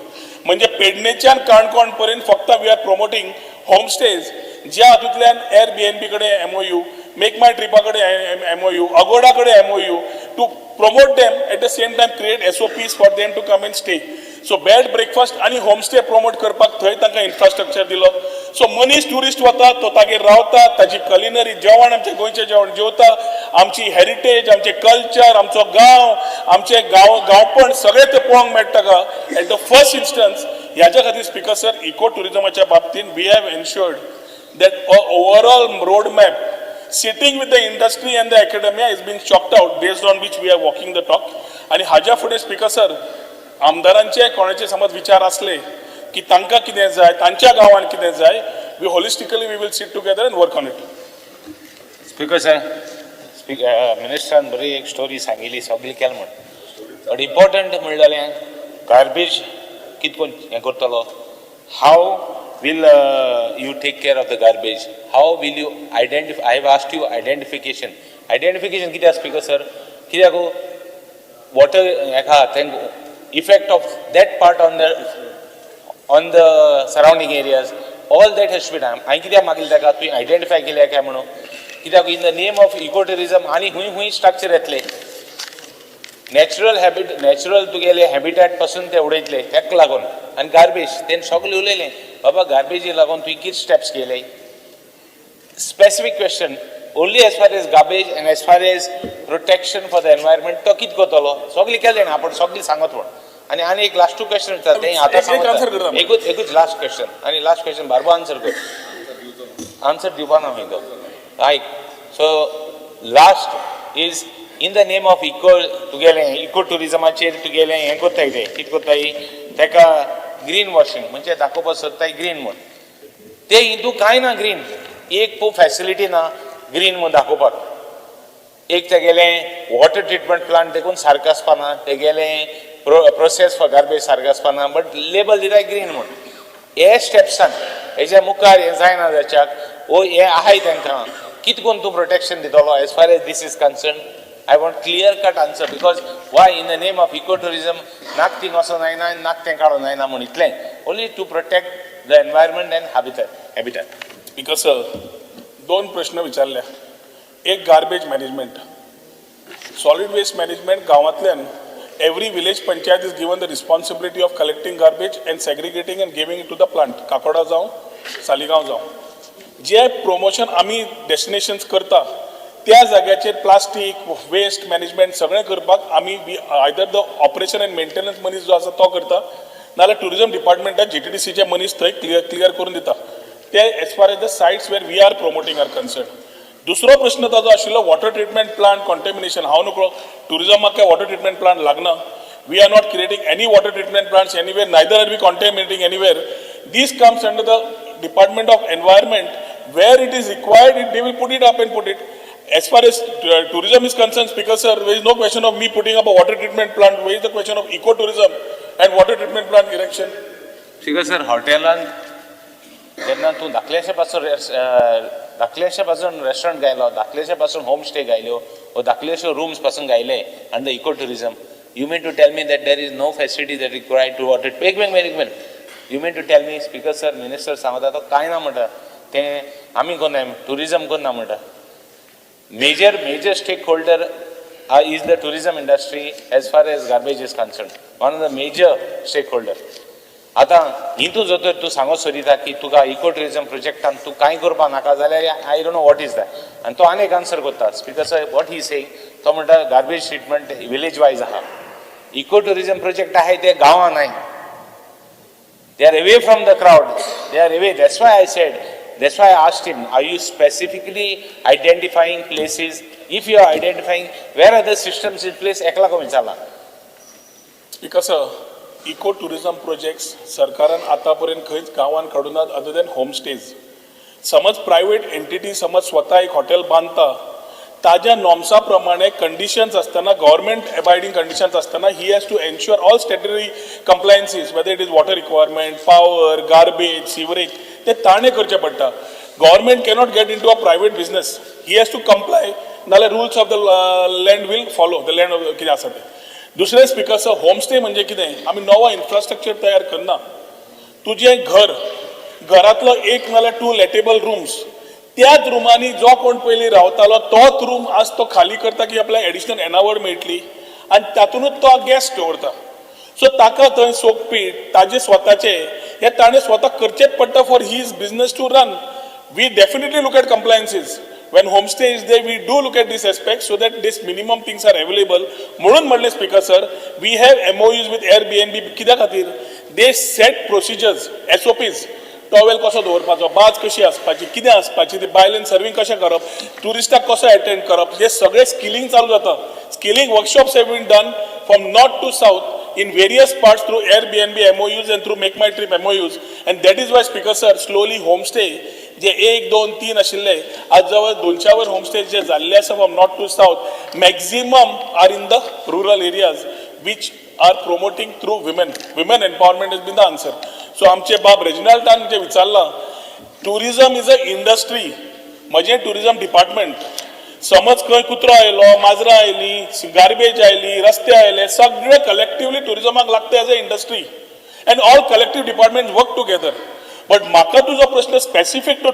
म्हणजे पेडणेच्यान काणकोण पर्यंत फक्त वी आर प्रमोटिंग होमस्टेज ज्या हातूंतल्यान Airbnb कडेन MOU, मेक माय ट्रिपा कडेन MOU, अगोडा कडेन MOU to promote them at the same time create SOPs for them to come and stay. So bed breakfast आनी होमस्टे प्रमोट करपाक थंय तांकां इन्फ्रास्ट्रक्चर दिलो. सो मनीस ट्युरिस्ट वता तो तागेर रावता, ताजी कलिनरी जेवण आमचें गोंयचें जेवण जेवता, आमची हेरिटेज, आमचें कल्चर, आमचो गांव, आमचें गांवपण सगळें तें पळोवंक मेळटा ताका. एट द फर्स्ट इन्स्टन्स ह्याच्या खातीर स्पीकर सर इको टुरिझमाच्या बाबतींत we have ensured that overall roadmap sitting with the industry and the academia is being chalked out based on which we are walking the talk. आणि हाज्या फुडें speaker sir आमदारांचे कोणाचे समज विचार असले की तांकां कितें जाय, तांच्या गांवांत कितें जाय, we holistically we will sit together and work on it. Speaker sir, मिनिस्टरान बरी एक स्टोरी सांगिल्ली सगळी केली म्हण, बट इम्पॉर्टंट म्हणलें गार्बेज कितकोन हें करतलो, हाव will you take care of the garbage, how will you identify, I have asked you identification कित्याक स्पीकर सर, कित्याक water effect of that part on the surrounding areas, all that has to be done. हांवें कित्याक मागिल्लें ताका तुवें identify केल्या काय म्हणून, कित्याक in the name of eco tourism आनी हुंय स्ट्रक्चर येतले, नॅचरल तुगेले हॅबिटॅट पासून ते उडयतले ताका लागून. आनी गार्बेज तेणे सगळें उलयलें बाबा गार्बेजी लागून तुवें कितें स्टेप्स केले. Specific question, only as far as garbage and as far as protection for the environment तो कित कोतलो सगळी केलें ना आपण सगळी सांगत म्हण. आणि एक लास्ट 2 क्वेश्चन विचारता ते आतां सांगता एकूच लास्ट क्वेश्चन आनी लास्ट क्वेश्चन बारबो आन्सर कर. आन्सर दिवपाना हांवें तो आयक. So last is in the name of तुगेलें इको टुरिजमाचेर तुगेलें हें कोत्ताय ते कित कोत्ताय ताका ग्रीन वॉशिंग म्हणजे दाखोवपाक सोदताय ग्रीन म्हूण. ते हितू कांय ना ग्रीन, एक फॅसिलिटी ना ग्रीन म्हूण दाखोवपाक. एक तेगेलें वॉटर ट्रिटमेंट प्लांट देखून सारकें आसपाना, तेगेलें प्रोसेस फॉर गार्बेज सारकें आसपाना, बट लेबल दिताय ग्रीन म्हूण. हे स्टेप्सान हेच्या मुखार हें जायना जाच्याक हे आहाय तांकां कितें करून तूं प्रोटेक्शन दितलो as far as this is concern. I want clear cut answer because why in the name of ecotourism नाक थिंग असो जायना नाक तें काडूं जायना म्हूण इतलें only to protect the environment and habitat. Because दोन प्रश्न विचारल्या. एक garbage management, solid waste management गांवांतल्यान every village panchayat is given the responsibility of collecting garbage and segregating and giving it to the plant. Cacora जावं सालिगांव जावं, जे प्रमोशन आमी destinations करता त्या जाग्याचेर प्लास्टीक वेस्ट मॅनेजमेंट सगळें करपाक आमी either the operation and maintenance मनीस जो आसा तो करता नाल्यार टुरिजम डिपार्टमेंटात GTDCचे मनीस थंय क्लियर करून दिता. ते as far as the sites where we are promoting are concern. दुसरो प्रश्न ताजो आशिल्लो वॉटर ट्रिटमेंट प्लांट कॉन्टेमिनेशन. हांव न्हू टुरिजमाक काय वॉटर ट्रिटमेंट प्लांट लागना. We are not creating any water treatment plants anywhere, neither are we contaminating anywhere. This comes under the department of environment where it is required they will put it up and put it. As far as tourism is concerned, Speaker sir, there is no question of me putting up a water treatment plant. Where is the question of ecotourism and water treatment plant erection? Speaker sir, हॉटेलान जेन्ना तूं धाकलेशे पासून restaurant गायलो, धाकलेशे पासून home stay गायल्यो, वो धाकलेशे rooms पासून गायले under eco tourism, you mean to tell me that there is no facility that required to water management? You mean to tell me, Speaker sir, minister सांगता तो कांय ना म्हणटा तें आमी कोन्ना टुरिजम कोन्ना म्हणटा. Major stakeholder is the tourism industry as far as garbage is concerned. One of the major stakeholder. आता हितू जो तर तूं सांगो सोदिता की तुका इको टुरिजम प्रोजेक्टान तूं कांय करपा नाका जाल्यार I don't know what is that. आनी तो आनी एक आन्सर करता. Speaker sir what he saying तो म्हणटा गार्बेज ट्रिटमेंट विलेज वायज आहा. इको टुरिजम प्रोजेक्ट आहाय ते गांवां नाय. They are away from the crowd. They are away. That's why I asked him, are you specifically identifying places? If you are identifying, where are the systems in place? एकला को विचारला. Because eco tourism projects सरकारान आतापर्यंत खंयच गांवांत काडूनात other than home stage. समज private entity समज स्वता एक हॉटेल बांदता, ताज्या नॉर्म्सा प्रमाणे कंडिशन्स आसतना गव्हर्मेंट अबायडिंग कंडिशन्स आसतना he has to ensure all statutory compliances whether it is water requirement, power, garbage, sewerage ते ताणें करचें पडटा. Government cannot get into a private business. He has to comply नाल्यार rules of the land will follow the land कितें आसा तें. दुसरें speaker sir, homestay म्हणजे कितें? आमी नवो इन्फ्रास्ट्रक्चर तयार करना. तुजें घरांतलो एक नाल्यार 2 लेटेबल रूम्स, त्याच रुमांनी जो कोण पयलीं रावतालो तोच रूम आज तो खाली करता की आपल्याक एडिशनल एनावड मेळटली आनी तातूंतच तो गेस्ट दवरता. सो ताका थंय सोकपीट ताजे स्वताचे हे ताणें स्वता करचेच पडटा for his business to run. We definitely look at compliances. When homestay is there, we do look at this aspect so that this minimum things are available. म्हणून म्हणले speaker sir, we have MOUs with Airbnb. कित्या खातीर? They set procedures, SOPs. Towel कसो दवरपाचो, बाज कशी आसपाची, कितें आसपाची, ते बायलेन सर्विंग कशें करप, टुरिस्टाक कसो अटेंड करप, हे सगळें स्किलिंग चालू जाता. Skilling workshops have been done from north to south in various parts through Airbnb MOUs and through Make My Trip MOUs, and that is why Speaker sir, slowly homestay जे 1, 2, 3 आशिल्ले आज जवळ 200 वर होमस्टे जे जाल्ले आसा from north to south, maximum are in the rural areas which are promoting through women empowerment has been the answer. So आमचे बाब रेजिनाल्डान जे विचारला, tourism is a industry. म्हजें tourism department समज खंय कुत्रो आयलो माजरां आयली गार्बेज आयली रस्ते आयले सगळे कलेक्टिवली टुरिजमाक लागता as a industry and all collective department work together. But म्हाका तुजो प्रश्न स्पेसिफीक टू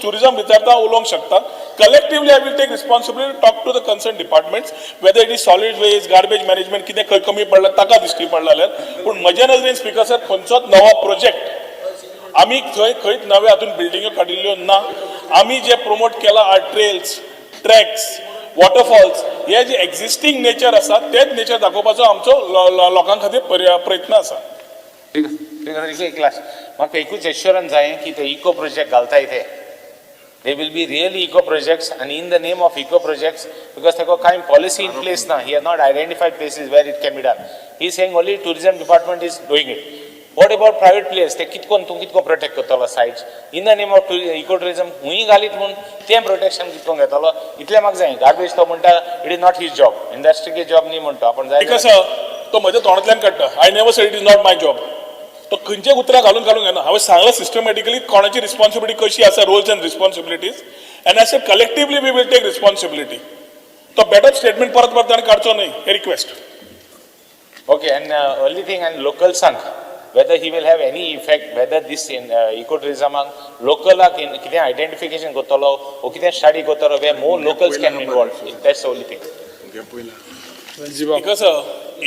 टुरिजम विचारता उलोवंक शकता. Collectively I will take responsibility talk to the concern departments whether it is solid waste garbage management कितें खंय कमी पडला ताका दिश्टी पडला जाल्यार. पूण म्हज्या नजरेन स्पीकर सर खंयचोच नवो प्रोजेक्ट आमी खंयच नवे हातून बिल्डिंग्यो काडिल्ल्यो ना. आमी जे प्रमोट केला आर ट्रेल्स ट्रॅक्स वॉटरफॉल्स हे जे एक्झिस्टींग नेचर आसा तेच नेचर दाखोवपाचो आमचो लोकां खातीर प्रयत्न आसा. एक क्लास म्हाका एकूच एश्युरन्स जाय की ते इको प्रोजेक्ट घालताय ते they will be really eco projects आनी in the name of eco projects because तेका कांय पॉलिसी इन प्लेस ना he has not identified places where it can be done. He saying only tourism department is doing it. What about private players ते कितकोन तूं कितको protect करतलो sites in the name of eco tourism खूंय घालीत म्हूण तें प्रोटेक्शन कितको घेतलो इतलें म्हाका जाय. गार्बेज तो म्हणटा it is not his job इंडस्ट्रीचे जॉब न्ही म्हणटा आपण जाय बिकॉज तो म्हज्या तोंडांतल्यान काडटा I never said it is not my job. तो खंयचे उतरां घालून घेना हांवें सांगलां सिस्टमॅटिकली कोणाची रिस्पॉन्सिबिलिटी कशी आसा roles and responsibilities and I said collectively we will take responsibility. तो बेटर स्टेटमेंट परत परत ताणें काडचो न्हय हे request. Okay, and only thing and local sunk, whether he will have any effect, whether this in ecotourism local कितें identification करतलो or कितें study करतलो where more locals can be involved. That's the only thing. Because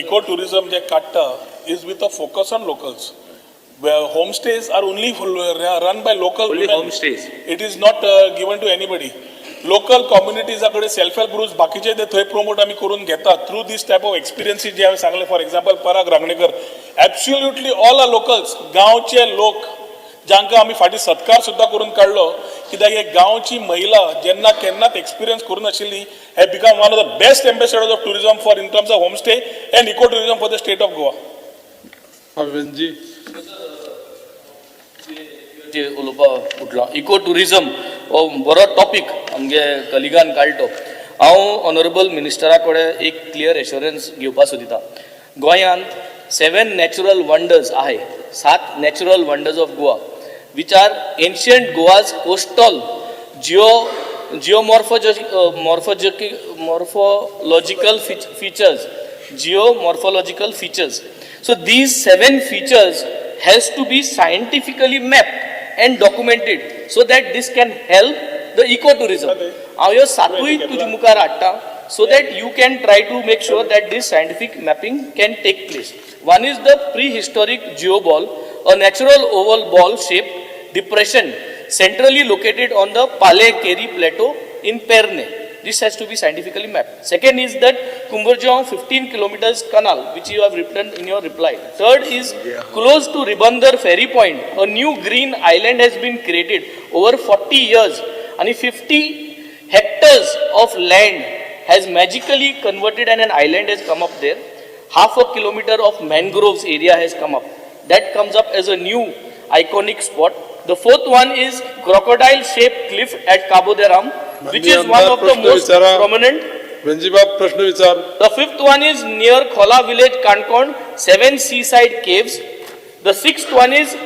ecotourism जे काडटा is with a focus on locals. Where homestays are only run by local Only women. homestays. It is not given to anybody. Local कम्युनिटीजाकडे self help groups बाकीचे ते थंय promote आमी करून घेतात through this type of experiences जे हांवें सांगले for example Parag Ranganekar absolutely all are locals गांवचे लोक जांकां आमी फाटीं सत्कार सुद्दां करून काडलो कित्याक एक गांवची महिला जेन्ना केन्नाच एक्सपिरियन्स करून नाशिल्ली हे become one of the best ambassadors of tourism for in terms of home stay and eco tourism for the state of Goa. उलोवपाक उठलो इको टुरिजम हो बरो टॉपीक आमगे कलिगान काडलो. हांव ऑनरेबल मिनिस्टरा कडेन एक क्लियर एश्युरन्स घेवपाक सोदिता. गोंयांत 7 नॅचरल वंडर्स आहे 7 natural wonders of Goa which are ancient Goa's coastal morphological features. So these 7 features has to be scientifically mapped and documented so that this can help the ecotourism. हांव ह्यो 7 तुजे मुखार हाडटा so that you can try to make sure that this scientific mapping can take place. One is the prehistoric geoball, a natural oval ball shaped depression centrally located on the Pale-Keri plateau in Perne. This has to be scientifically mapped. Second is that Kumbarjong 15 kilometers canal, which you have written in your reply. Third is close to Ribandar Ferry Point, a new green island has been created over 40 years and 50 hectares of land has magically converted and an island has come up there. Half a kilometer of mangroves area has come up. That comes up as a new iconic spot. The fourth one is crocodile-shaped cliff at Cabo de Ram, which is one of the most prominent. The fifth one is near Khola village, Kankond, 7 seaside caves. The sixth one is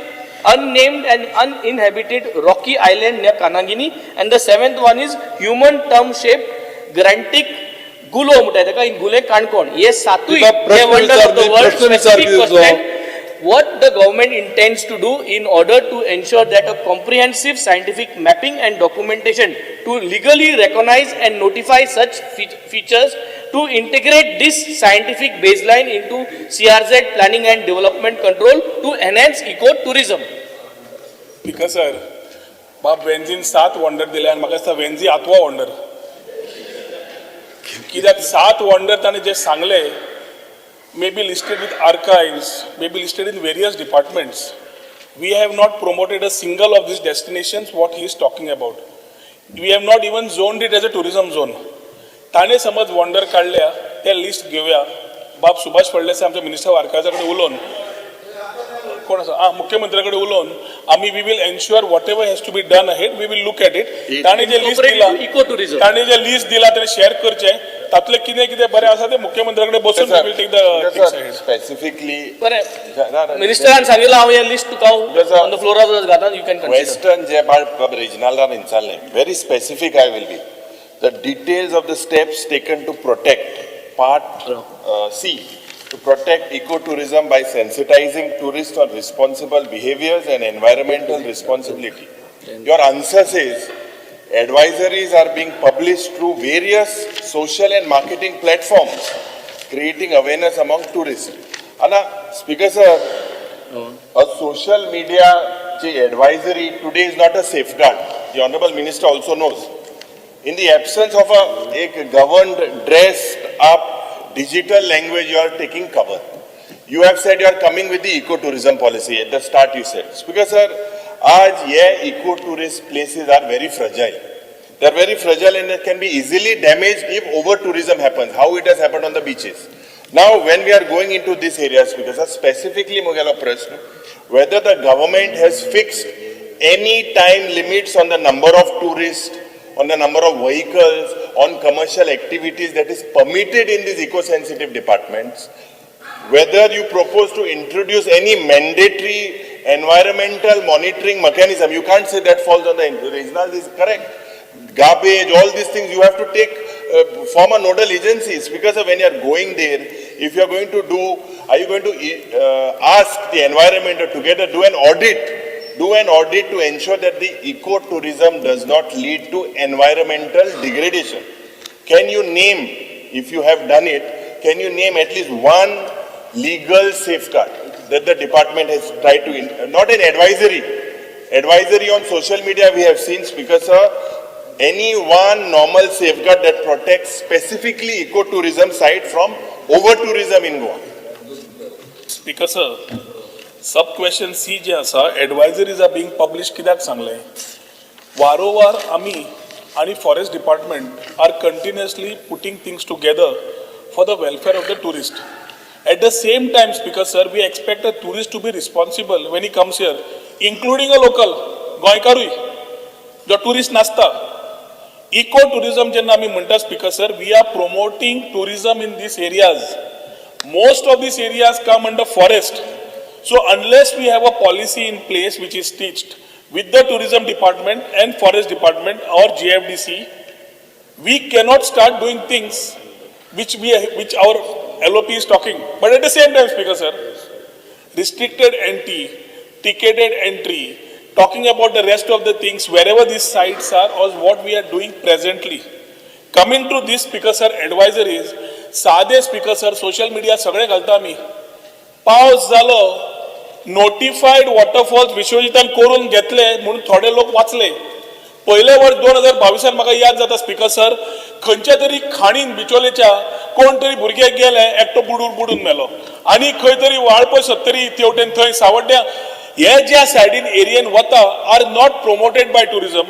unnamed and uninhabited rocky island near Kanangini. And the seventh one is human thumb-shaped Grantic Gulo, in Gule Kankond. Yes, Satui, the wonder of the world. Specific question. What the government intends to do in order to ensure that a comprehensive scientific mapping and documentation to legally recognize and notify such features to integrate this scientific baseline into CRZ planning and development control to enhance ecotourism. Because sir, बाप वेंजीन 7 wonder दिले आनी म्हाका दिसता Venzy 8वा wonder. कित्याक 7 wonder ताणें जे सांगले may be listed with archives, may be listed in various departments. We have not promoted a single of these destinations what he is talking about. We have not even zoned it as a tourism zone. ताणे समज wonder काढल्या ते list घेऊया. बाब सुभाष फडणवीस आमच्या minister वारकाजाकडे उलोवन कोण आसा मुख्यमंत्र्याकडे उलोवन आम्ही we will ensure whatever has to be done ahead we will look at it. ताणे जे लिस्ट दिला ताणे जे लिस्ट दिला ताणे शेअर करचे तातले कितें कितें बरें आसा ते मुख्यमंत्र्याकडे बसून we will take the specifically मिनिस्टरान सांगिल्लें हांव हे लिस्ट तुका ऑन द फ्लोर ऑफ घाता यू कॅन वेस्टर्न जे रिजनलान विचारलें very specific I will be the details of the steps taken to protect part C, to protect ecotourism by sensitizing tourists on responsible behaviors and environmental responsibility. Your answer says advisories are being published through various social and marketing platforms, creating awareness among tourists. Anna, Speaker sir, a social media advisory today is not a safeguard. The Honorable Minister also knows. In the absence of a governed, dressed up digital language, you are taking cover. You have said you are coming with the ecotourism policy. At the start you said. Speaker sir, आज ये eco-tourist places are very fragile. They are very fragile and it can be easily damaged if over-tourism happens, how it has happened on the beaches. Now, when we are going into these areas, because specifically Mogala Prashna, whether the government has fixed any time limits on the number of tourists, on the number of vehicles, on commercial activities that is permitted in these eco-sensitive departments, whether you propose to introduce any mandatory environmental monitoring mechanism, you can't say that falls on the regional, this is correct. Garbage, all these things you have to take form a nodal agencies, because when you are going there, if you are going to do, are you going to ask the environment to together do an audit to ensure that the ecotourism does not lead to environmental degradation? Can you name, if you have done it, can you name at least one legal safeguard that the department has tried to, not an advisory on social media we have seen, Speaker sir, any one normal safeguard that protects specifically ecotourism side from over-tourism in Goa? Speaker sir, sub question C जे आसा advisories are being published कित्याक सांगलें वारोवार आमी आणि forest department are continuously putting things together for the welfare of the tourist. At the same time, Speaker sir, we expect a tourist to be responsible when he comes here, including a local, गोंयकारूय, जो tourist नासता. Eco-tourism जेन्ना आमी म्हणटा Speaker sir, we are promoting tourism in these areas. Most of these areas come under forest. So unless we have a policy in place which is stitched with the tourism department and forest department or GFDC, we cannot start doing things which our LOP is talking. But at the same time, Speaker sir, restricted entry, ticketed entry, talking about the rest of the things, wherever these sites are, or what we are doing presently. Coming to this, Speaker sir, advisories, साधे Speaker sir, social media सगळे घालता आमी. पावस जालो, notified waterfalls विश्वजितान करून घेतले म्हणून थोडे लोक वाचले. पहिले वर्ष 2022 म्हाका याद जाता Speaker sir, खंयच्या तरी खाणीन बिचोलेच्या कोण तरी भुरगे गेले एकटो बुडून मेलो. आणि खंय तरी वाळपय 70 तेवटेन थंय सावड्ड्या हे ज्या सायडीन एरियेन वता are not promoted by tourism,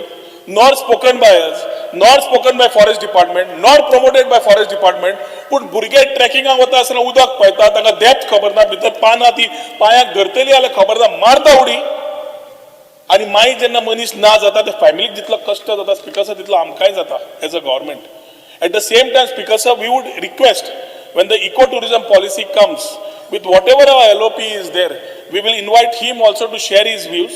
nor spoken by us, nor spoken by forest department, nor promoted by forest department. पूण भुरगे ट्रेकिंगाक वता आसतना उदक पळयता, तांकां डेप्थ खबर ना, भितर पानां ती पांयाक धरतली जाल्यार खबर ना, मारता उडी. आणि मागीर जेन्ना मनीस ना जाता त्या फॅमिलीक जितलो कश्ट जाता Speaker sir, तितलो आमकांय जाता as a government. At the same time, Speaker sir, we would request when the ecotourism policy comes, with whatever our LOP is there, we will invite him also to share his views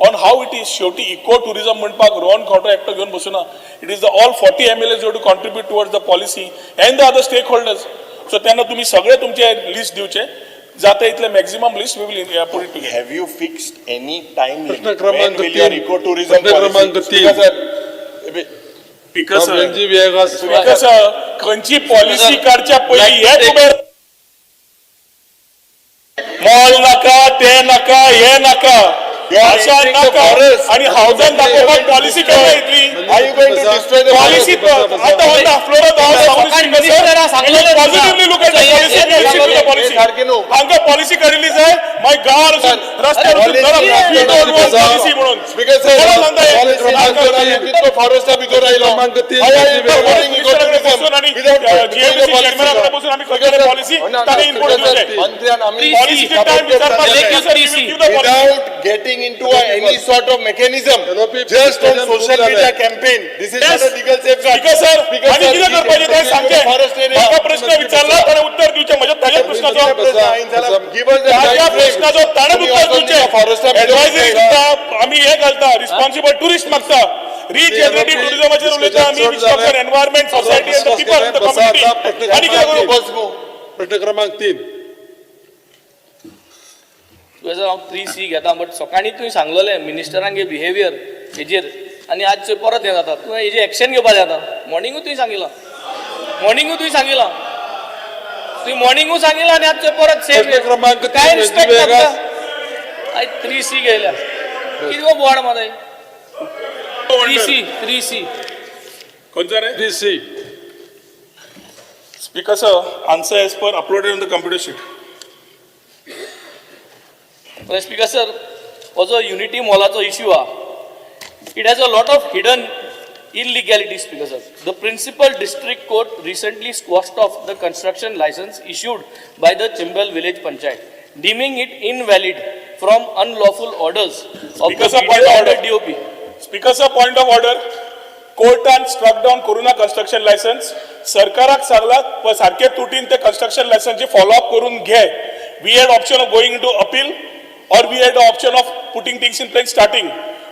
on how it is. शेवटी ecotourism म्हणपाक रोहन खंवटो एकटो घेवन बसुना. It is the all 40 MLAs who have to contribute towards the policy and the other stakeholders. So त्यांना तुम्ही सगळे तुमचे list दिवचे. जाता इतले maximum list we will put it together. Have you fixed any time limit? प्रश्न क्रमांक When will your 3. ecotourism प्रश्न क्रमांक policy? 3. Speaker sir, रणजी विहागास Speaker sir, खंयची पॉलिसी काडच्या पयलीं हे खबर मॉल नाका, ते नाका, हे नाका, अशा नाका आणि हावजान दाखोवपाक पॉलिसी केन्ना येतली? Are you going to destroy the policy आता होता फ्लोरात positively look at the policy. हांगा पॉलिसी काडिल्ली जाय, माय गार रस्त्यार पॉलिसी म्हणून Speaker sir, फॉरेस्ट भितर आयलो. क्रमांक 3 बसून आम्ही खंयतरी पॉलिसी ताणे इनपुट दिवचे. मंत्र्यान आमी पॉलिसीचे टाइम विचारपाक without getting into any sort of mechanism, just on social media campaign. This is not a legal safeguard. Speaker sir, आणि कितें करपाचें तें सांगचें. म्हाका प्रश्न विचारला ताणें उत्तर दिवचें. म्हज्या ताज्या प्रश्नाचो Give us the ताज्या time frame. प्रश्नाचो ताणें उत्तर दिवचें. एडवायझरी दिता, आमी हे घालता, रिस्पॉन्सिबल टुरिस्ट मागता. रिजनरेटिव्ह टुरिझमाचेर उलयता आमी which of environment society end the people in the community आनी कितें करूं प्रश्न क्रमांक 3. हांव 3C घेता बट सकाळीं तुवें सांगलेलें मिनिस्टरांगे बिहेवियर हेजेर आनी आज परत हें जाता तुवें हेजेर एक्शन घेवपाक जाय आतां. मॉर्निंगूच तुवें सांगिलां तुवें मॉर्निंगूच सांगिलां आनी आज परत सेम प्रश्न क्रमांक काय 3 रिस्पेक्ट वेगळा. करता आयज 3C घेयल्या कितें गो बोवाड माताय 3C खंयचो रे 3C. Speaker sir, answer as per uploaded on the computer sheet. Speaker sir हो जो युनिटी मॉलाचो इश्यू हा it has a lot of hidden illegality, Speaker sir. The principal district court recently squashed off the construction license issued by the Chimbal village panchayat, deeming it invalid from unlawful orders of Speaker the sir, point BDO of and the order. DOP. Speaker sir, point of order. कोर्टान struck down corona construction licence सरकाराक सांगला सारखे तुटीन ते construction लायसन्सचे follow up करून घे. We had option of going to appeal or we had option of putting things in place starting.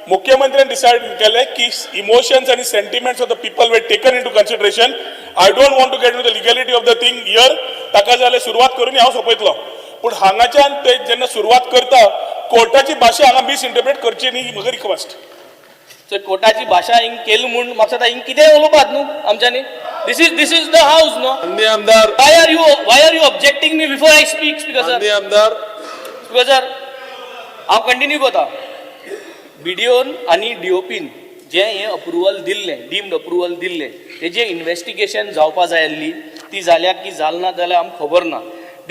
मुख्यमंत्र्यांनी decide केले की इमोशन्स आणि sentiments of the people were taken into consideration. I don't want to get in the legality of the thing here. ताका जाल्यार सुरवात करून हांव सोंपयतलो. पूण हांगाच्यान ते जेन्ना सुरवात करता कोर्टाची भाशा हांगा मिसइंटरप्रेट करची न्ही ही म्हजी रिक्वेस्ट. So कोर्टाची भाशा हिंग केली म्हूण म्हाका दिसता हिंग कितें उलोवपाक न्हू आमच्यांनी. This is the house, no? माननीय आमदार Why are you objecting me before I speak, Speaker sir? माननीय आमदार Speaker sir, हांव कंटिन्यू करता. BDOन आनी DOPन जें हें अप्रुवल दिल्लें, डीम्ड अप्रुवल दिल्लें, तेजें इन्व्हेस्टिगेशन जावपा जाय आसली, ती जाल्या की जाल ना जाल्यार आमकां खबर ना.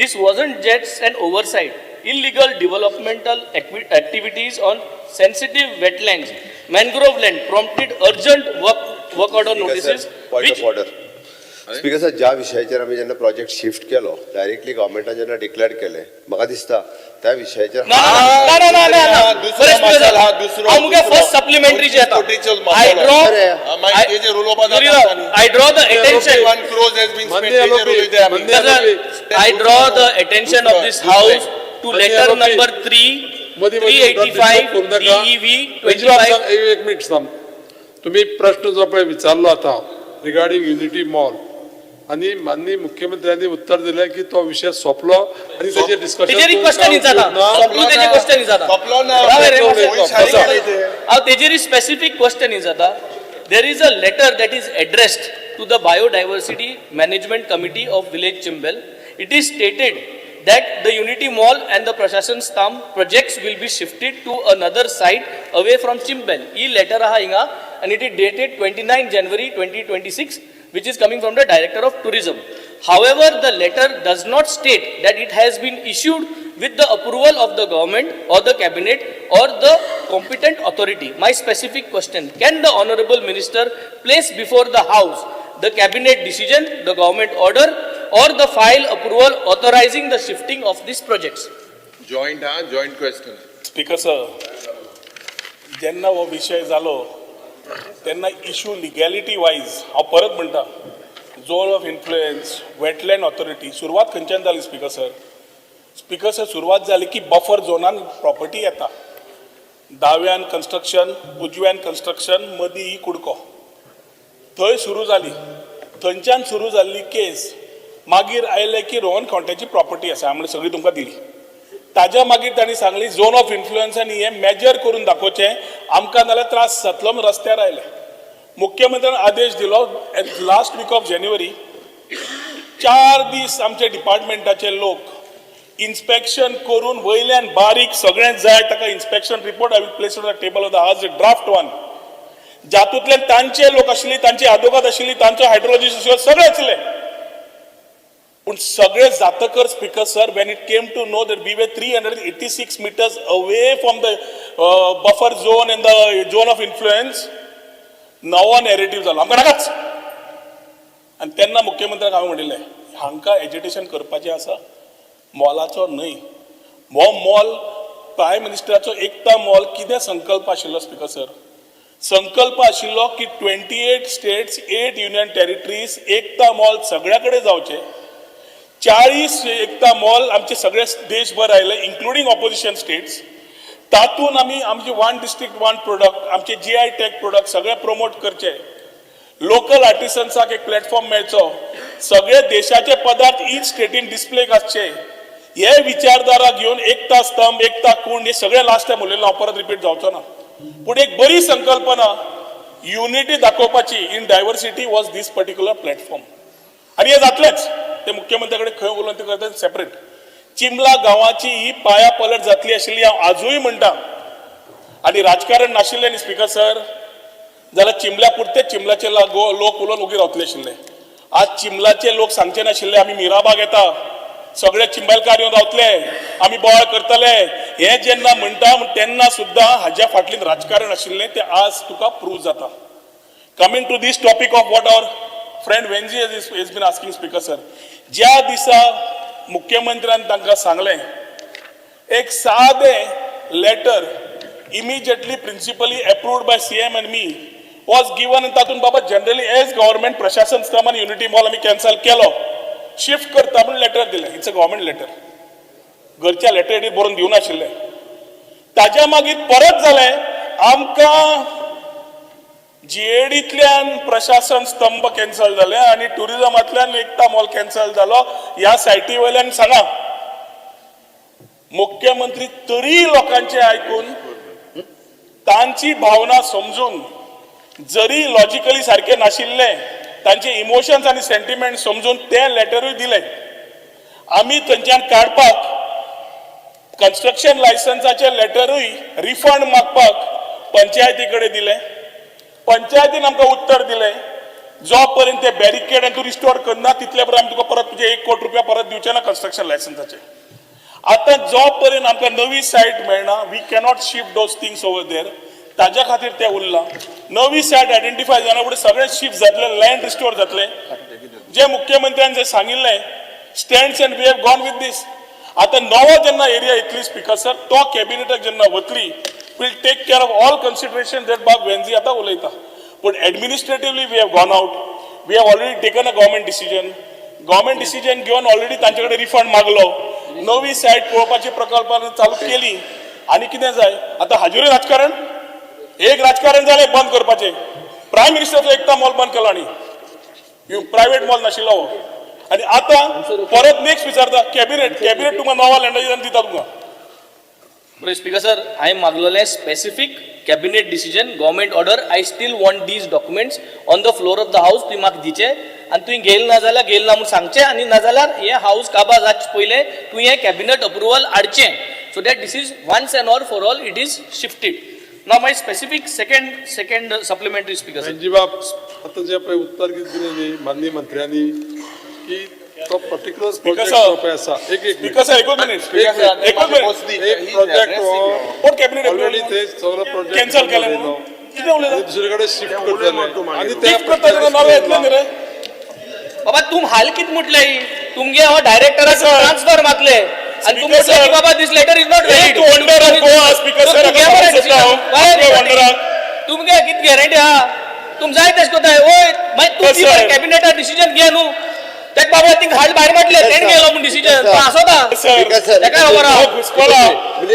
This wasn't just an oversight. Illegal developmental activities on sensitive wetlands, mangrove land prompted urgent work order notices. Point of order. Speaker sir, ज्या विशयाचेर आमी जेन्ना प्रोजेक्ट शिफ्ट केलो डायरेक्टली गव्हर्मेंटान जेन्ना डिक्लेअर केले म्हाका दिसता त्या विशयाचेर No. दुसरो मसाला हा दुसरो हांव मुगे फर्स्ट सप्लिमेंटरीचे येता. I draw the attention. 1 crore has been spent. माननीय आरोपी I draw the attention of this house to letter number 3, 385 DEV 25. एक मिनिट थांब. तुम्ही प्रश्न जो पळय विचारलो आता रिगार्डिंग युनिटी मॉल आणि माननीय मुख्यमंत्र्यांनी उत्तर दिले की तो विषय सोपलो आणि त्याचे डिस्कशन तेजेरी क्वेश्चन जाता. सोपलो तेजे क्वेश्चन जाता. सोपलो ना. हांव तेजेरी स्पेसिफिक क्वेश्चन जाता. There is a letter that is addressed to the Biodiversity Management Committee of Village Chimbal. It is stated that the Unity Mall and the Prashashan Stamp projects will be shifted to another site away from Chimbal. This letter aha inga and it is dated 29 January 2026, which is coming from the Director of Tourism. However, the letter does not state that it has been issued with the approval of the government or the cabinet or the competent authority. My specific question, can the Honorable Minister place before the House the cabinet decision, the government order or the file approval authorizing the shifting of these projects? Joint question. Speaker sir, जेन्ना हो विषय जालो तेन्ना issue legality wise हांव परत म्हणटा zone of influence wetland authority सुरवात खंयच्यान जाली स्पीकर सर? स्पीकर सर, सुरवात जाली की बफर झोनान प्रॉपर्टी येता. दाव्यान कन्स्ट्रक्शन, उजव्यान कन्स्ट्रक्शन, मदीं ही कुडको. थंय सुरू जाली. थंयच्यान सुरू जाल्ली केस मागीर आयले की रोहन खंवट्याची प्रॉपर्टी आसा आमी सगळी तुमकां दिली. ताज्या मागीर तांणी सांगली झोन ऑफ इन्फ्लुएन्स आनी हें मेजर करून दाखोवचें आमकां नाल्यार त्रास जातलो म्हूण रस्त्यार आयले. मुख्यमंत्र्यान आदेश दिलो लास्ट वीक ऑफ जानेवारी 4 दीस आमचे डिपार्टमेंटाचे लोक इन्स्पेक्शन करून वयल्यान बारीक सगळें जाय ताका inspection report I will place on the table of the house draft one. जातूंतल्यान तांचे लोक आशिल्ली, तांची आदोगाद आशिल्ली, तांचो हायड्रोलॉजिस्ट आशिल्लो, सगळे आसले. पूण सगळे जातकर speaker sir, when it came to know that we were 386 meters away from the buffer zone and the zone of influence, नवो नॅरेटिव्ह जालो आमकां नाकाच. आनी तेन्ना मुख्यमंत्र्याक हांवें म्हणिल्लें हांकां एजिटेशन करपाचें आसा मॉलाचो न्हय. हो मॉल प्रायम मिनिस्टराचो एकता मॉल कितें संकल्प आशिल्लो स्पीकर सर? संकल्प आशिल्लो की 28 states, 8 union territories एकता मॉल सगळ्या कडेन जावचे. 40 एकता मॉल आमचे सगळे देशभर आयले इन्क्लुडींग ऑपोजिशन स्टेट्स. तातून आमी आमचे वन डिस्ट्रिक्ट वन प्रोडक्ट आमचे GI टॅग प्रोडक्ट सगळे प्रमोट करचे, लोकल आर्टिसन्साक एक प्लॅटफॉर्म मेळचो, सगळे देशाचे पदार्थ ईच स्टेटीन डिस्प्लेक आसचे, हे विचारधारा घेवन एकता स्तंभ एकता कुंड हे सगळे लास्ट टाइम उलयलें, हांव परत रिपीट जावचो ना. पूण एक बरी संकल्पना युनिटी दाखोवपाची in diversity was this particular platform. आनी हे जातलेंच, ते मुख्यमंत्री कडेन खंय उलोवन ते करता सेपरेट. चिमला गांवाची ही पाया पलट जातली आशिल्ली हांव आजूय म्हणटा. आनी राजकारण नाशिल्लें न्ही स्पिकर सर, जाल्यार चिमल्या पुरते चिमलाचे लोक उलोवन उगी रावतले आशिल्ले. आज चिमलाचे लोक सांगचे नाशिल्ले आमी मिराबाग येता, सगळे चिंबलकार येवन रावतले, आमी बोवाळ करतले, हे जेन्ना म्हणटा तेन्ना सुद्दां हाज्या फाटल्यान राजकारण आशिल्लें तें आज तुका प्रूव जाता. Coming to this topic of what our friend Venzy has been asking speaker sir, ज्या दिसा मुख्यमंत्र्यान तांकां सांगलें एक सादें letter immediately principally approved by CM and me was given, and तातूंत बाबा जनरली एज गव्हर्नमेंट प्रशासन स्तंभ आनी युनिटी मॉल आमी कॅन्सल केलो, शिफ्ट करता म्हणून लेटर दिलें. इट्स अ गव्हर्नमेंट लेटर, घरच्या लेटरेटी बरोवन दिवं नाशिल्लें. ताज्या मागीर परत जालें आमकां GADतल्यान प्रशासन स्तंभ कॅन्सल जाले आनी टुरिजमांतल्यान एकता मॉल कॅन्सल जालो. ह्या सायटी वयल्यान सांगा, मुख्यमंत्री तरी लोकांचे आयकून तांची भावना समजून, जरी लॉजिकली सारखे नाशिल्ले तांचे इमोशन्स आनी सेंटिमेंट समजून ते लेटरूय दिले. आमी थंयच्यान काडपाक कन्स्ट्रक्शन लायसन्साचे लेटरूय रिफंड मागपाक पंचायती कडेन दिले. पंचायतीन आमकां उत्तर दिलें, जो पर्यंत ते बॅरिकेड आनी तूं रिस्टोर करना तितले पर्यंत आमी तुका परत तुजे 1 कोटी रुपया परत दिवचे ना कन्स्ट्रक्शन लायसन्साचे. आतां जो पर्यंत आमकां नवी सायट मेळना, we cannot shift those things over there, ताज्या खातीर ते उरलां. नवी सायट आयडेंटिफाय जाना फुडें सगळें शिफ्ट जातलें, लँड रिस्टोर जातलें. जे मुख्यमंत्र्यान जे सांगिल्लें stands and we have gone with this. आतां नवो जेन्ना एरिया येतली स्पिकर सर, तो कॅबिनेटाक जेन्ना वतली will take care of all consideration that Bag Venzi ata ulayta. But administratively we have gone out. We have already taken a government decision. Government decision घेवन already तांचेकडे refund मागलो. नवी सायट पळोवपाची प्रकल्पान चालू केली. आनी कितें जाय? आतां हाजेरूय राजकारण? एक राजकारण जालें बंद करपाचें. प्रायम मिनिस्टरचो एकता मॉल बंद केलो आनी प्रायव्हेट मॉल नाशिल्लो. आनी आतां परत नेक्स्ट विचारता कॅबिनेट तुमकां नवा लँडाचेर दिता तुमकां. स्पीकर सर, हांवें मागलोलें specific cabinet decision, government order. I still want these documents on the floor of the house. तुवें म्हाका दिचे आनी तुवें गेल ना जाल्यार गेल ना म्हणून सांगचें, आनी नाजाल्यार हे हाऊस काबार जावचे पयलें तुवें हें कॅबिनेट अप्रुवल हाडचें, so that this is once and all for all it is shifted. Now my specific second supplementary speaker sir. बाब आता जे पळय उत्तर दिलें न्ही माननीय मंत्र्यांनी की तो पर्टिक्युलर प्रोजेक्ट जो पळय आसा स्पीकर सर एकूच मिनिट एक प्रोजेक्ट कोण कॅबिनेट ऑलरेडी ते सगळो प्रोजेक्ट कॅन्सल केले म्हणून कितें उलयता? दुसरे कडेन शिफ्ट करतले आनी ते शिफ्ट करता तेन्ना नवे येतले न्ही रे. बाबा तुम हाल कित म्हटले, तुमगे हो डायरेक्टराक ट्रान्सफर मागले आणि तुमगे सर बाबा this letter is not valid. Wonder of Goa speaker sir तुमगे कित गॅरंटी हा? तुम जाय तेश कोताय ओय मागीर तूं कॅबिनेटार डिसिजन घे न्हू. तेक बाबा थिंग हाल भायर मारले तेण गेलो म्हूण डिसिजन आसोता तेका खबर आहा.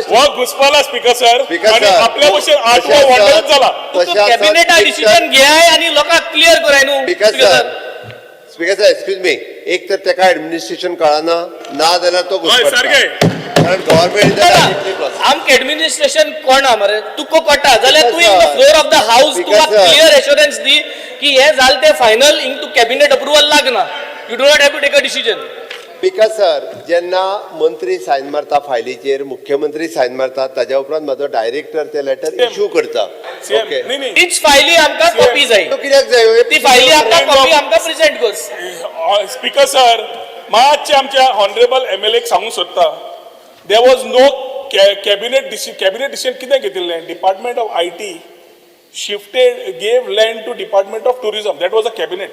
हो घुसपाला स्पीकर सर आनी आपल्या भशेन आठवो वंडरच जाला. कॅबिनेटार डिसिजन घ्याय आनी लोकांक क्लियर कराय न्हू. स्पीकर सर एक्सक्यूज मी, एक तर तेका ऍडमिनिस्ट्रेशन कळना ना जाल्यार तो सारके कारण गव्हर्नमेंट आमकां एडमिनिस्ट्रेशन कळना मरे. तुका कळटा जाल्यार तूं in the floor of the house तुका क्लियर एश्युरन्स दी की हे जाल ते फायनल इंग टू कॅबिनेट अप्रुवल लागना. You do not have to take a decision. Speaker sir, जेन्ना मंत्री सायन मारता फायलीचेर, मुख्यमंत्री सायन मारता, ताज्या उपरांत म्हाजो डायरेक्टर ते लेटर इश्यू करता. ओके, तीच फायली आमकां कॉपी जाय. कित्याक जाय ती फायली आमकां कॉपी आमकां प्रेझेंट कर. स्पीकर सर मातशें आमच्या हॉनरेबल MLA सांगूंक सोदता, there was no cabinet decision कितें घेतिल्लें? Department of IT shifted gave land to Department of Tourism. That was a cabinet.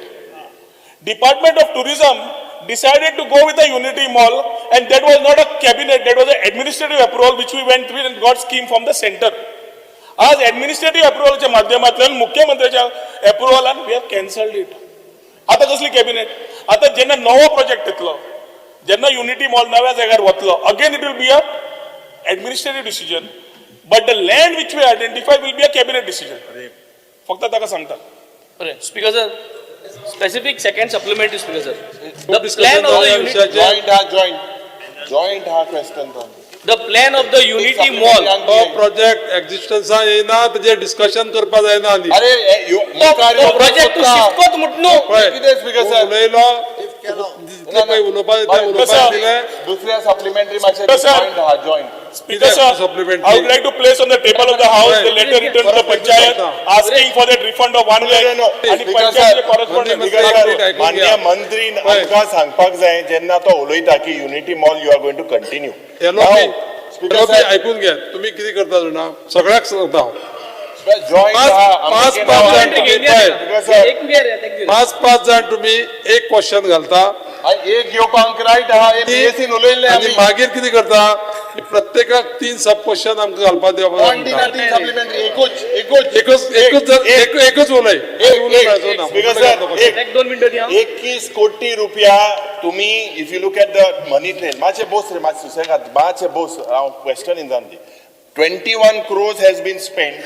Department of Tourism decided to go with the Unity Mall, and that was not a cabinet, that was an administrative approval which we went with and got scheme from the center. आज administrative approvalच्या माध्यमातल्यान मुख्यमंत्र्याच्या अप्रुवलान we have cancelled it. आता कसली cabinet? आता जेन्ना नवो प्रोजेक्ट येतलो, जेन्ना युनिटी मॉल नव्या जाग्यार वतलो, again it will be a administrative decision. But the land which we identify will be a cabinet decision. फक्त ताका सांगता. Alright, Speaker sir, specific second supplementary Speaker sir. The discussion plan of the झाला unit, विषयाचे. joint हा question तो. the plan of the Unity Mall. तो project एक्झिस्टन्सा येयना तेजे डिस्कशन करपा जायना आनी. अरे तो project to shift कोत मुटनो. कितें स्पीकर सर उलयलो जितले पळय उलोवपाक दिले. दुसऱ्या सप्लिमेंटरी मातशें Yes, sir. joint हा joint. Speaker sir, Supplementary. I would like to place on the table of the house the letter written to the Panchayat asking for that refund of 1 lakh. No, आणि Speaker पंचायतीचे sir, correspondent. मंत्री Speaker एक sir, minute ऐकून माननीय घ्या. मंत्री आमकां सांगपाक जाय जेन्ना तो उलयता की unity mall you are going to continue एलोपी ऐकून घ्या तुम्ही किती करता जाणा सगळ्याक सांगता हांव. जॉईंट पाच जाण तुम्ही पळय. एक minute, एक minute. पाच जाण तुम्ही एक क्वेश्चन घालता एक घेवपाक रायट आहा हे बीएससीन उलयल्ले आणि आमी मागीर कितें करता की प्रत्येकाक 3 सब क्वेश्चन आमकां घालपाक दिवपाक सप्लिमेंटरी एकूच एकच उलय. स्पीकर सर एक 2 मिनिटं द्या. 21 कोटी रुपया तुम्ही if you look at the money train मातशे बोस रे मातशे सुसेगाद मातशे बोस हांव क्वेश्चन इन जावन दी 21 crores has been spent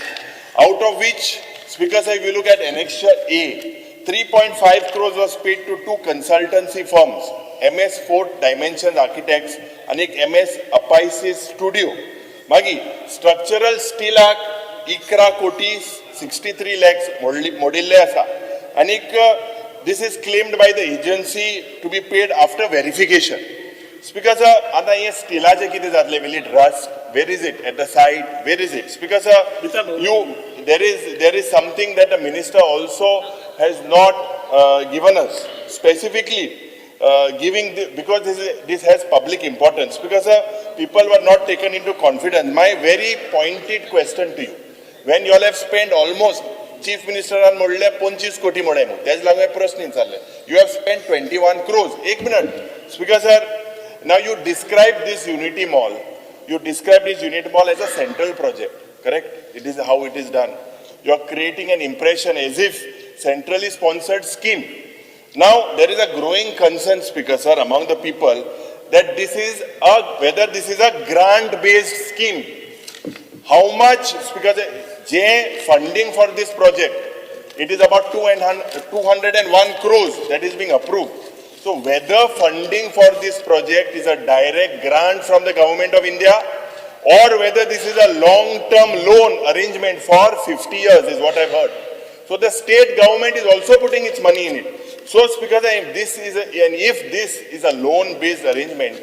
out of which speaker sir if you look at annexure A 3.5 crores was paid to 2 consultancy firms MS Fourth Dimensions Architects and एक MS Apaisis Studio मागी structural steelak 11 कोटी 63 lakhs मोडिल्ले आसा आणि this is claimed by the agency to be paid after verification. Speaker sir, आता हे स्टिलाचे कितें जातले will it rust? Where is it? At the site? Where is it? Speaker sir, there is something that the minister also has not given us specifically because this has public importance. Because people were not taken into confidence. My very pointed question to you, when you all have spent almost Chief Minister and म्हणले 25 कोटी म्हणून त्याच लागून प्रश्न चालले. You have spent 21 crores. एक minute, Speaker sir. Now you describe this Unity Mall. You describe this Unity Mall as a central project, correct? It is how it is done. You are creating an impression as if centrally sponsored scheme. Now there is a growing concern, Speaker sir, among the people that whether this is a grant-based scheme. How much, Speaker sir, funding for this project? It is about 201 crores that is being approved. So whether funding for this project is a direct grant from the government of India or whether this is a long-term loan arrangement for 50 years is what I've heard. So the state government is also putting its money in it. So Speaker, if this is a loan-based arrangement,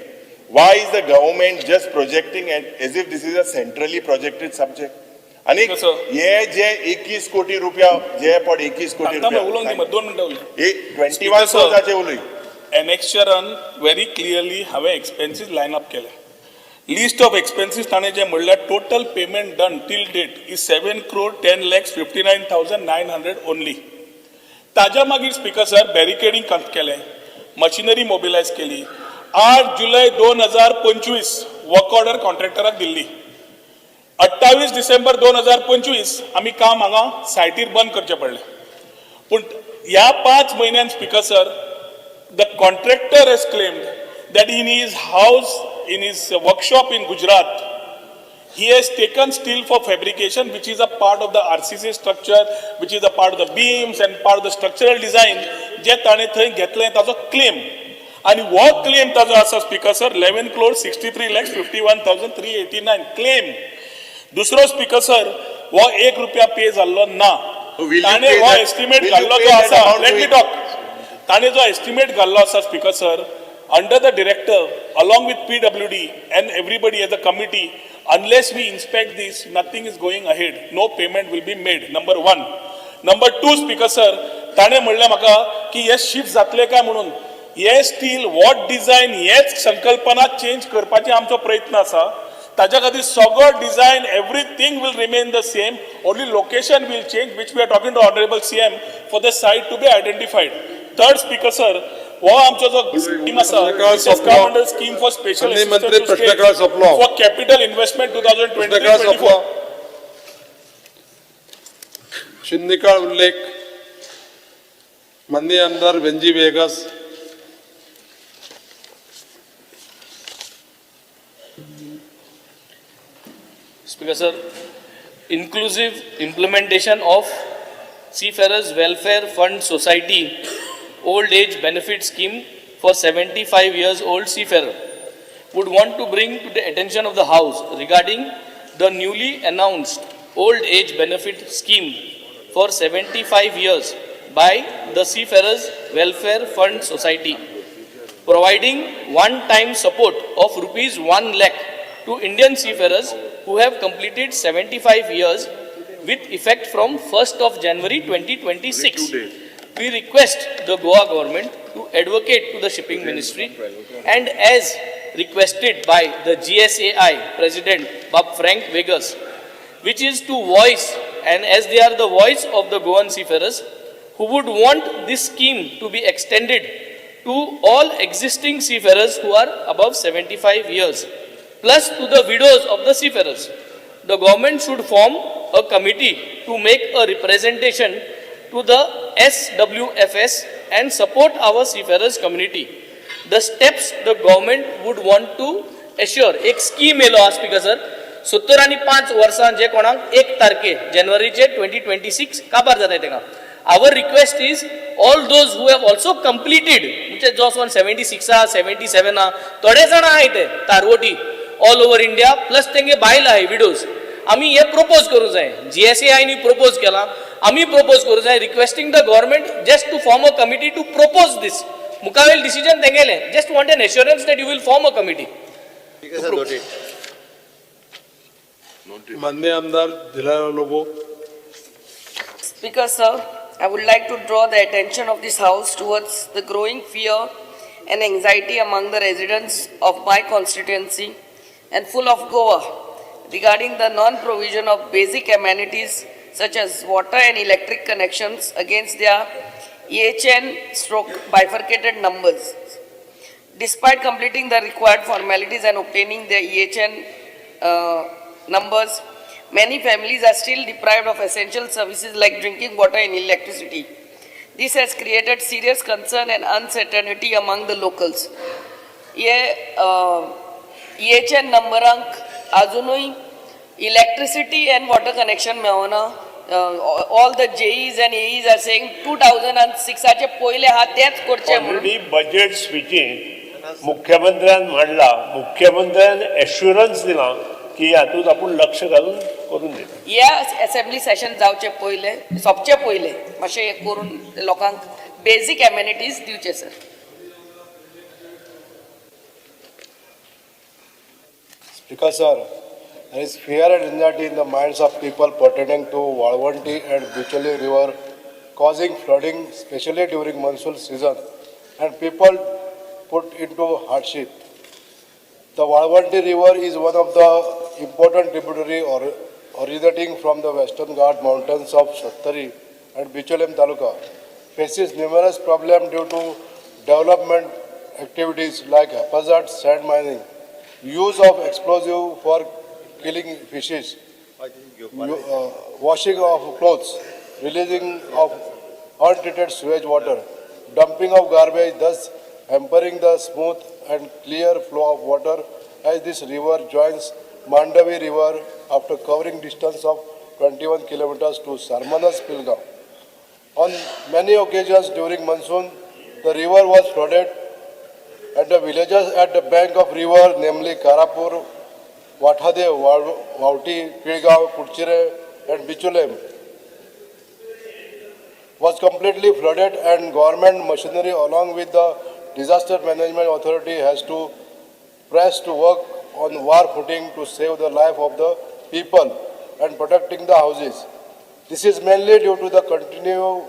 why is the government just projecting as if this is a centrally projected subject? आणि हे जे 21 कोटी रुपया जे पड 21 कोटी रुपया 2 मिनिटं 21 crores उलय. Annexure very clearly हांवें expenses line up केले. List of expenses ताणे जे म्हणल्यार total payment done till date is 7 crore 10 lakhs 59,900 only. ताज्या मागीर स्पीकर सर बॅरिकेडिंग केलें, मशिनरी मोबिलायज केली. 8 जुलै 2025 वर्क ऑर्डर कॉन्ट्रॅक्टराक दिल्ली. 28 डिसेंबर 2025 आमी काम हांगा सायटीर बंद करचें पडलें. पूण ह्या 5 म्हयन्यान speaker sir the contractor has claimed that in his house, in his workshop in Gujarat, he has taken steel for fabrication, which is a part of the RCC structure, which is a part of the beams and part of the structural design. जे ताणे थंय घेतलें ताचो claim आणि वो claim ताचो आसा speaker sir 11 crore 63 lakhs 51,389 claim. दुसरो स्पीकर सर वो 1 रुपया पे जाल्लो ना. ताणे हो एस्टिमेट घाल्लो जो आसा, लेट मी टॉक. ताणे जो एस्टिमेट घाल्लो आसा speaker sir under the director along with PWD and everybody as a committee, unless we inspect this, nothing is going ahead, no payment will be made. Number 1. Number 2 speaker sir ताणे म्हणलें म्हाका की हे shift जातले काय म्हणून. हे steel what design हेच संकल्पना चेंज करपाचे आमचो प्रयत्न आसा. ताज्या खातीर सगळो design everything will remain the same, only location will change, which we are talking to Honorable CM for the site to be identified. Third speaker sir वो आमचो जो स्कीम आसा मंडल scheme for special for capital investment 2023-24 शिंदीकाळ उल्लेख माननीय आमदार Venzy Viegas. Speaker sir, inclusive implementation of Seafarers Welfare Fund Society Old Age Benefit Scheme for 75 years old seafarer would want to bring to the attention of the House regarding the newly announced Old Age Benefit Scheme for 75 years by the Seafarers Welfare Fund Society, providing one-time support of rupees 1 lakh to Indian seafarers who have completed 75 years with effect from 1st of January 2026. We request the Goa government to advocate to the shipping ministry, and as requested by the GSAI President Bob Frank Vegas, which is to voice, and as they are the voice of the Goan seafarers, who would want this scheme to be extended to all existing seafarers who are above 75 years, plus to the widows of the seafarers. The government should form a committee to make a representation to the SWFS and support our seafarers community. The steps the government would want to assure, एक scheme yellow हा speaker sir, 70 आणि 5 वर्सां जे कोणाक 1 तारखे जानेवारीचे 2026 काबार जाता तेका. Our request is all those who have also completed, म्हणजे जो 76 77 थोडे जाण आहेत ते तारवटी ऑल ओव्हर इंडिया, प्लस तेंगे बायल आहे विडोज. आम्ही हे प्रपोज करू जाय, GSAI नी प्रपोज केला, आम्ही प्रपोज करू जाय, requesting the government just to form a committee to propose this. मुकावेल डिसिजन तेंगेले, just want an assurance that you will form a committee. माननीय आमदार Dilhara Lobo. Speaker sir, I would like to draw the attention of this House towards the growing fear and anxiety among the residents of my constituency and full of Goa regarding the non-provision of basic amenities such as water and electric connections against their EHN/bifurcated numbers. Despite completing the required formalities and obtaining their EHN numbers, many families are still deprived of essential services like drinking water and electricity. This has created serious concern and uncertainty among the locals. EHN numberank अजूनही electricity and water connection मेळना. All the JEs and AEs are saying 2006 चे पहिले हा तेच करचे म्हणून. Already budget स्पीचीन मुख्यमंत्र्यान म्हणला, मुख्यमंत्र्यान एश्युरन्स दिला की हातूंत आपूण लक्ष घालून करून दिता. या असेंब्ली सेशन जावचे पहिले, सोपचे पहिले मातशें हे करून लोकांक बेसिक एमेनिटीज दिवचे sir. Speaker sir, there is fear and anxiety in the minds of people pertaining to Walwanti and Bicholi river causing flooding, especially during monsoon season, and people put into hardship. The Walwanti river is one of the important tributary originating from the Western Ghat mountains of Sattari and Bicholim Taluka. Faces numerous problems due to development activities like haphazard sand mining, use of explosive for killing fishes, washing of clothes, releasing of untreated sewage water, dumping of garbage, thus hampering the smooth and clear flow of water as this river joins Mandavi river after covering distance of 21 kilometers to Sarmanas Pilgaon. On many occasions during monsoon, the river was flooded and the villages at the bank of river, namely Karapur, Wathadev, Vauti, Pilgaon, Pudchire and Bichulem, was completely flooded, and government machinery along with the disaster management authority has to press to work on war footing to save the life of the people and protecting the houses. This is mainly due to the continued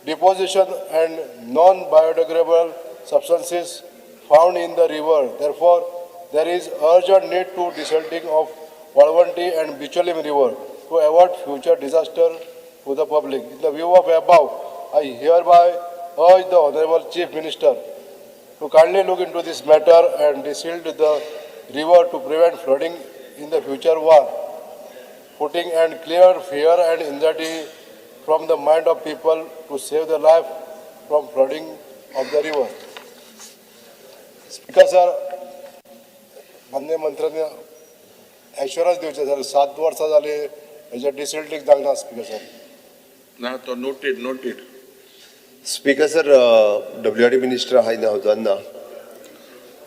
deposition and non-biodegradable substances found in the river. Therefore, there is urgent need to desalting of Walwanti and Bicholim river to avoid future disaster to the public. In the view of above, I hereby urge the Honorable Chief Minister to kindly look into this matter and desilt the river to prevent flooding in the future war, putting and clear fear and anxiety from the mind of people to save the life from flooding of the river. Speaker sir, माननीय मंत्र्यांनी assurance दिवचे sir 7 वर्सां जाली हेजे डिसिल्टीक जावना speaker sir. ना तो noted. Speaker sir WRD minister आहाय ना हांव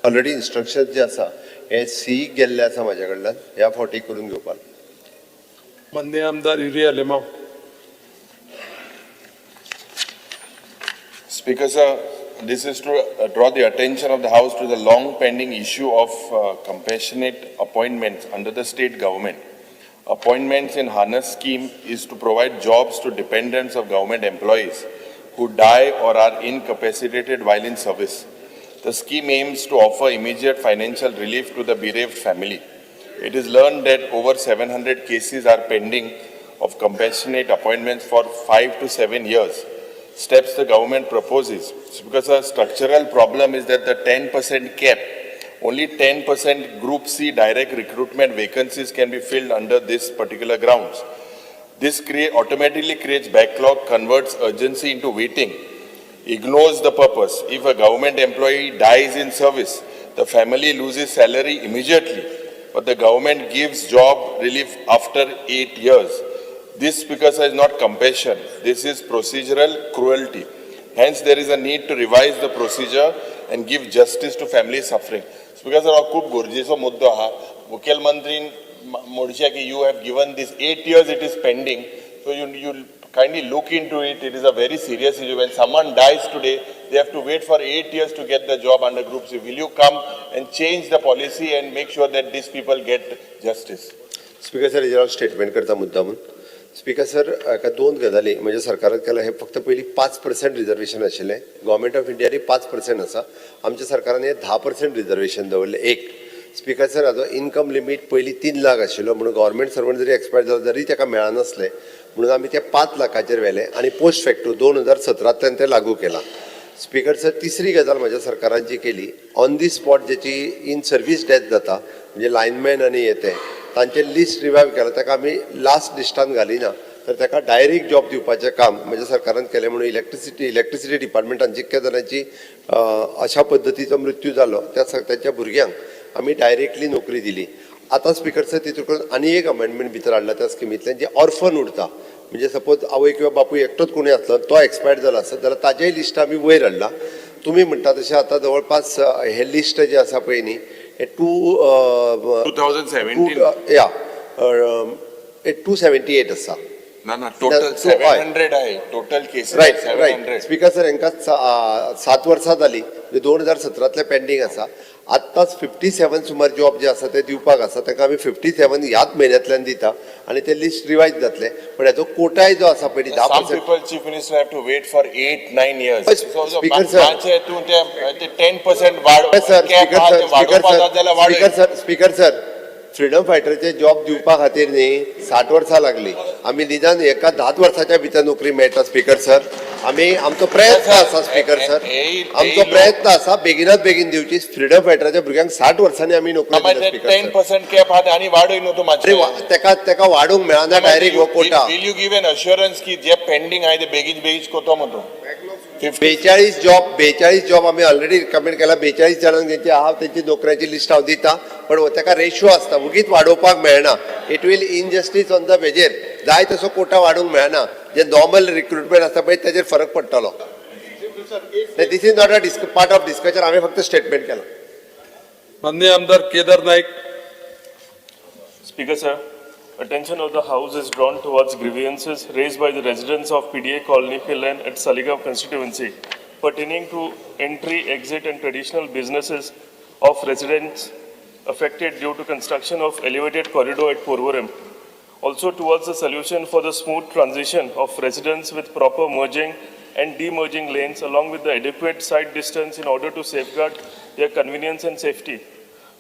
ऑलरेडी इन्स्ट्रक्शन जे आसा हे सी गेल्ले आसा म्हाज्या कडल्यान ह्या फावटी करून घेवपाक. माननीय आमदार urea लेमाव. Speaker sir, this is to draw the attention of the House to the long pending issue of compassionate appointments under the state government. Appointments in harness scheme is to provide jobs to dependents of government employees who die or are incapacitated while in service. The scheme aims to offer immediate financial relief to the bereaved family. It is learned that over 700 cases are pending of compassionate appointments for 5 to 7 years. Steps the government proposes. Because a structural problem is that the 10% cap, only 10% Group C direct recruitment vacancies can be filled under this particular grounds. This automatically creates backlog, converts urgency into waiting, ignores the purpose. If a government employee dies in service, the family loses salary immediately, but the government gives job relief after 8 years. This, Speaker, is not compassion. This is procedural cruelty. Hence, there is a need to revise the procedure and give justice to family suffering. Speaker, हो खूप गरजेचो मुद्दो आहा. मुख्यमंत्रीन म्हणचे की you have given this 8 years it is pending. So you kindly look into it. It is a very serious issue. When someone dies today, they have to wait for 8 years to get the job under Group C. Will you come and change the policy and make sure that these people get justice? Speaker sir हेजेर statement करता मुद्दामून. Speaker sir हाका दोन गजाली म्हणजे सरकारान केला हे फक्त पयली 5% रिजर्वेशन आशिल्लें. गव्हर्मेंट ऑफ इंडियानी 5% आसा. आमच्या सरकारान हे 10% रिजर्वेशन दवरले. एक स्पीकर सर हाजो इनकम लिमीट पयली 3 लाख आशिल्लो म्हणून गव्हर्मेंट सर्वंट जरी एक्सपायर जालो जरी ताका मेळनासलें म्हणून आमी ते 5 लाखाचेर व्हेले आणि पोस्ट फॅक्टो 2017तल्यान ते लागू केला. स्पीकर सर तिसरी गजाल म्हज्या सरकारान जी केली ऑन दी स्पॉट जेची इन सर्वीस डेथ जाता म्हणजे लायनमॅन आनी येते तांचे लिस्ट रिवायव केला ताका आमी लास्ट लिस्टान घालिना तर ताका डायरेक्ट जॉब दिवपाचें काम म्हज्या सरकारान केलें म्हणून इलेक्ट्रिसिटी डिपार्टमेंटान जितक्या जाणांची अशा पद्दतीचो मृत्यू जालो त्यांच्या भुरग्यांक आमी डायरेक्टली नोकरी दिली. आतां स्पीकर सर तितून आनी एक अमेंडमेंट भितर हाडला त्या स्किमींतल्यान जे ऑर्फन उरता म्हणजे सपोज आवय किंवा बापूय एकटोच कोणी आसलो तो एक्सपायर्ड जाला आसत जाल्यार ताजेय लिस्ट आमी वयर हाडला. तुमी म्हणटा तशें आतां जवळपास हे लिस्ट जे आसा पळय न्ही हे 278 आसा. ना टोटल 700 आहे. Total cases right right speaker sir हांकां 7 वर्सां जाली 2017तले पेंडींग आसा. आत्ताच 57 सुमार जॉब जे आसा ते दिवपाक आसा ताका आमी 57 ह्याच म्हयन्यांतल्यान दिता आणि ते लिस्ट रिवायज जातले. पण हेजो कोटाय जो आसा पळय 10% people chief minister have to wait for 8-9 years. Speaker sir. ते 10% वाढ स्पीकर सर फ्रीडम फायटरचे जॉब दिवपा खातीर न्ही 60 वर्सां लागली. आमी निदान एका 10 वर्साच्या भितर नोकरी मेळटा स्पीकर सर. आमी आमचो प्रयत्न आसा स्पीकर सर आमचो प्रयत्न आसा बेगिनात बेगीन दिवची. फ्रीडम फायटराच्या भुरग्यांक 60 वर्सांनी आमी नोकरी दिता स्पीकर सर. 10% कॅप आहा आणि वाडोय न्हू तू तेका वाडोवंक मेळना डायरेक्ट हो कोटा. Will you give an assurance की जे पेंडिंग आहे ते बेगीन कोतो म्हणतो 42 जॉब आम्ही ऑलरेडी रिकमेंड केला. 42 जणांक ज्यांची आहा त्यांची नोकऱ्याची लिस्ट हांव दिता पण ताका रेशो आसता उगीच वाडोवपाक मेळना. It will injustice on the वेजेर जाय तसो कोटा वाडोवंक मेळना. जे नॉर्मल रिक्रुटमेंट आसता पळय तेजेर फरक पडटलो. This is not a part of discussion. आम्ही फक्त स्टेटमेंट केला. माननीय आमदार Kedar Naik. Speaker sir, attention of the House is drawn towards grievances raised by the residents of PDA Colony Pillan at Saligaon constituency pertaining to entry, exit and traditional businesses of residents affected due to construction of elevated corridor at Porvorim. Also towards the solution for the smooth transition of residents with proper merging and demerging lanes along with the adequate side distance in order to safeguard their convenience and safety.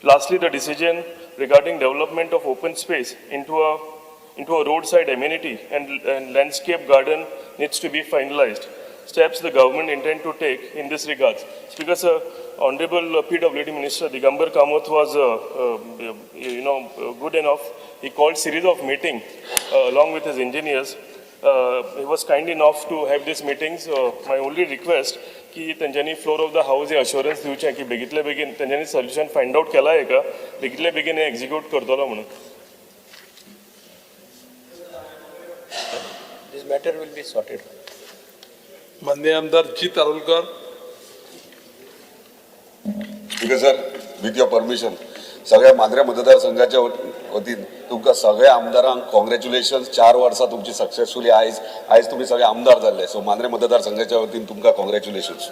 Lastly, the decision regarding development of open space into a roadside amenity and landscape garden needs to be finalized. Steps the government intend to take in this regards. Speaker sir, Honorable PWD Minister Digambar Kamoth was good enough. He called series of meetings along with his engineers. He was kind enough to have these meetings. My only request की तेंच्यांनी floor of the house हे assurance दिवचें की बेगीतले बेगीन तेंच्यांनी solution find out केला आहे का बेगीतले बेगीन हे एक्झिक्यूट करतलो म्हणून. matter will be sorted. माननीय आमदार Jit Arolkar. Speaker sir, with your permission, सगळ्या मांद्रे मतदारसंघाच्या वतीन तुमकां सगळ्या आमदारांक कॉंग्रॅच्युलेशन्स. 4 वर्सां तुमची सक्सेसफुली आयज तुम्ही सगळे आमदार जाल्ले. सो मांद्रे मतदारसंघाच्या वतीन तुमकां congratulations.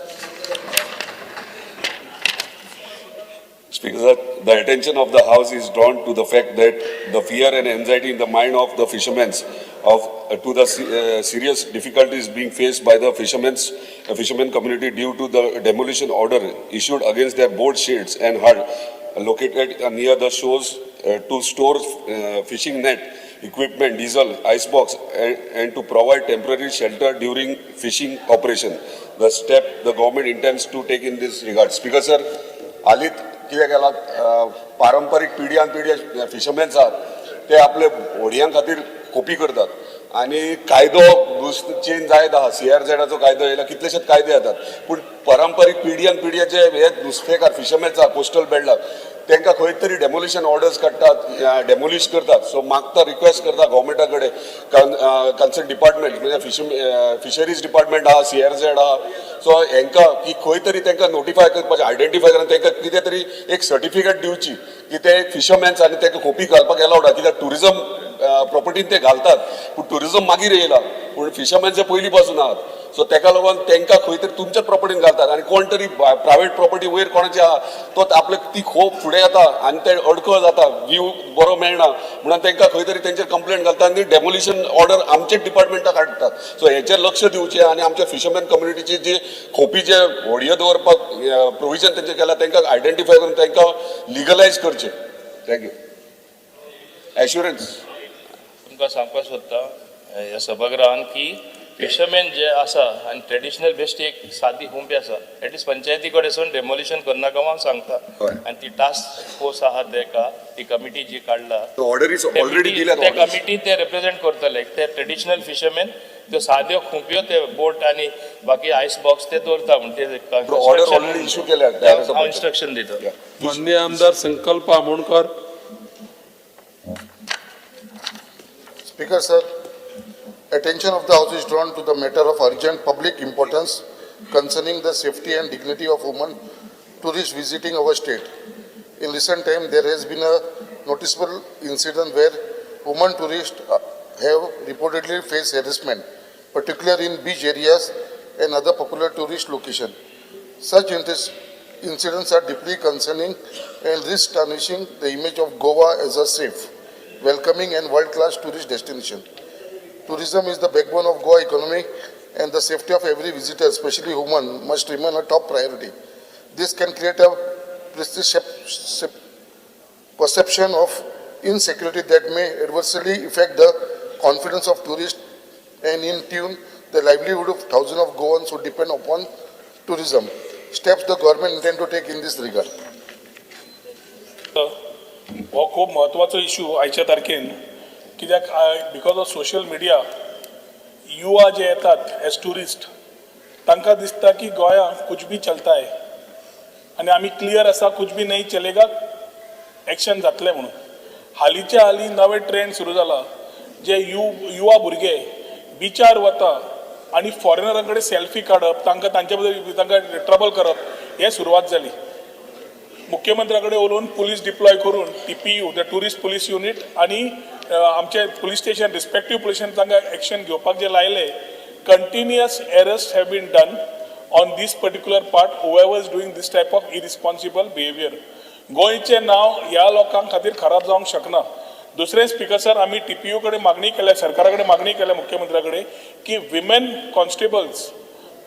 Speaker sir, the attention of the House is drawn to the fact that the fear and anxiety in the mind of the fishermen to the serious difficulties being faced by the fishermen community due to the demolition order issued against their boat sheds and hull located near the shores to store fishing net, equipment, diesel, ice box and to provide temporary shelter during fishing operation. The step the government intends to take in this regard. Speaker sir, हालींच कितें केलां, पारंपारीक पिढ्यान पिढ्या फिशरमॅन्स आहात ते आपले होडयां खातीर खोपी करतात आणि कायदो चेंज जायत आहा. CRZचो कायदो येयला, कितलेशेच कायदे येतात, पूण पारंपारीक पिढ्यान पिढ्या जे हे नुस्तेकार फिशरमॅन्स आहा कोस्टल बेल्टाक तांकां खंय तरी डेमोलिशन ऑर्डर्स काडटात, डेमोलिश करतात. सो म्हाका रिक्वेस्ट करता गव्हर्मेंटा कडेन, कन्सर्न डिपार्टमेंट म्हणजे फिशरीज डिपार्टमेंट आहा, CRZ आहा, सो हांकां की खंय तरी तांकां नोटिफाय करपाचें, आयडेंटिफाय करून तांकां कितें तरी एक सर्टिफिकेट दिवची की ते फिशरमॅन्स आनी तांकां खोपी घालपाक एलावड आहा. कित्याक टुरिजम प्रॉपर्टीन ते घालतात पूण टुरिजम मागीर येयला, पूण फिशरमॅन्स जे पयलीं पासून आहात. सो ताका लागून तांकां खंय तरी तुमच्याच प्रॉपर्टीन घालतात आनी कोण तरी प्रायवेट प्रॉपर्टी वयर कोणाची आहा तो आपले ती खोप फुडें येता आनी ते अडखळ जाता, व्यू बरो मेळना म्हणून तांकां खंय तरी तेंचेर कंप्लेंट घालतात आनी डेमोलिशन ऑर्डर आमचेच डिपार्टमेंटाक हाडटात. सो हेचेर लक्ष दिवचें आनी आमच्या फिशरमॅन कम्युनिटीची जी खोपी जे व्हडयो दवरपाक प्रोविजन तेंचें केलां तांकां आयडेंटिफाय करून तांकां लिगलायज करचें. थँक्यू. एश्युरन्स तुमकां सांगपाक सोदता ह्या सभागृहान की फिशरमॅन जे आसा आनी ट्रेडिशनल बेस्ट एक सादी हुंपी आसा, एटलिस्ट पंचायती कडेन वचून डेमोलिशन करनाका हांव सांगता. आनी ती टास्क फोर्स आहा तेका ती कमिटी जी काडला त्या कमिटी ते रिप्रेझेंट करतले. ते ट्रेडिशनल फिशरमॅन त्यो साद्यो खुंप्यो ते बोट आनी बाकी आयस बॉक्स ते दवरता म्हण ते इश्यू केल्या हांव इन्स्ट्रक्शन दिता. माननीय आमदार संकल्प Amonkar. Speaker sir, attention of the House is drawn to the matter of urgent public importance concerning the safety and dignity of women tourists visiting our state. In recent time, there has been a noticeable incident where women tourists have reportedly faced harassment, particularly in beach areas and other popular tourist locations. Such incidents are deeply concerning and risk tarnishing the image of Goa as a safe, welcoming and world-class tourist destination. Tourism is the backbone of Goa economy and the safety of every visitor, especially women, must remain a top priority. This can create a perception of insecurity that may adversely affect the confidence of tourists and in tune the livelihood of thousands of Goans who depend upon tourism. Steps the government intend to take in this regard. हो खूप महत्वाचो issue आयच्या तारखेन, कित्याक because of social media युवा जे येतात age tourist तांकां दिसता की गोंया कुछ भी चलता है आनी आमी क्लियर आसा कुछ भी नहीं चलेगा एक्शन जातलें म्हणून. हालींच्या हालीं नवे ट्रेंड सुरू जाला जे युवा भुरगे बिचार वता आनी फॉरेनरां कडेन सेल्फी काडप, तांकां तांचे बद्दल तांकां ट्रबल करप, हें सुरवात जाली. मुख्यमंत्र्याकडे उलोवन पुलीस डिप्लॉय करून TPU the tourist police unit आणि आमचे police station respective police station तांकां एक्शन घेवपाक जे लायले. Continuous arrest have been done on this particular part whoever is doing this type of irresponsible behaviour. गोंयचें नांव ह्या लोकां खातीर खराब जावंक शकना. दुसरें स्पीकर सर, आमी TPU कडेन मागणी केल्या, सरकारा कडेन मागणी केल्या मुख्यमंत्र्या कडेन की women constables,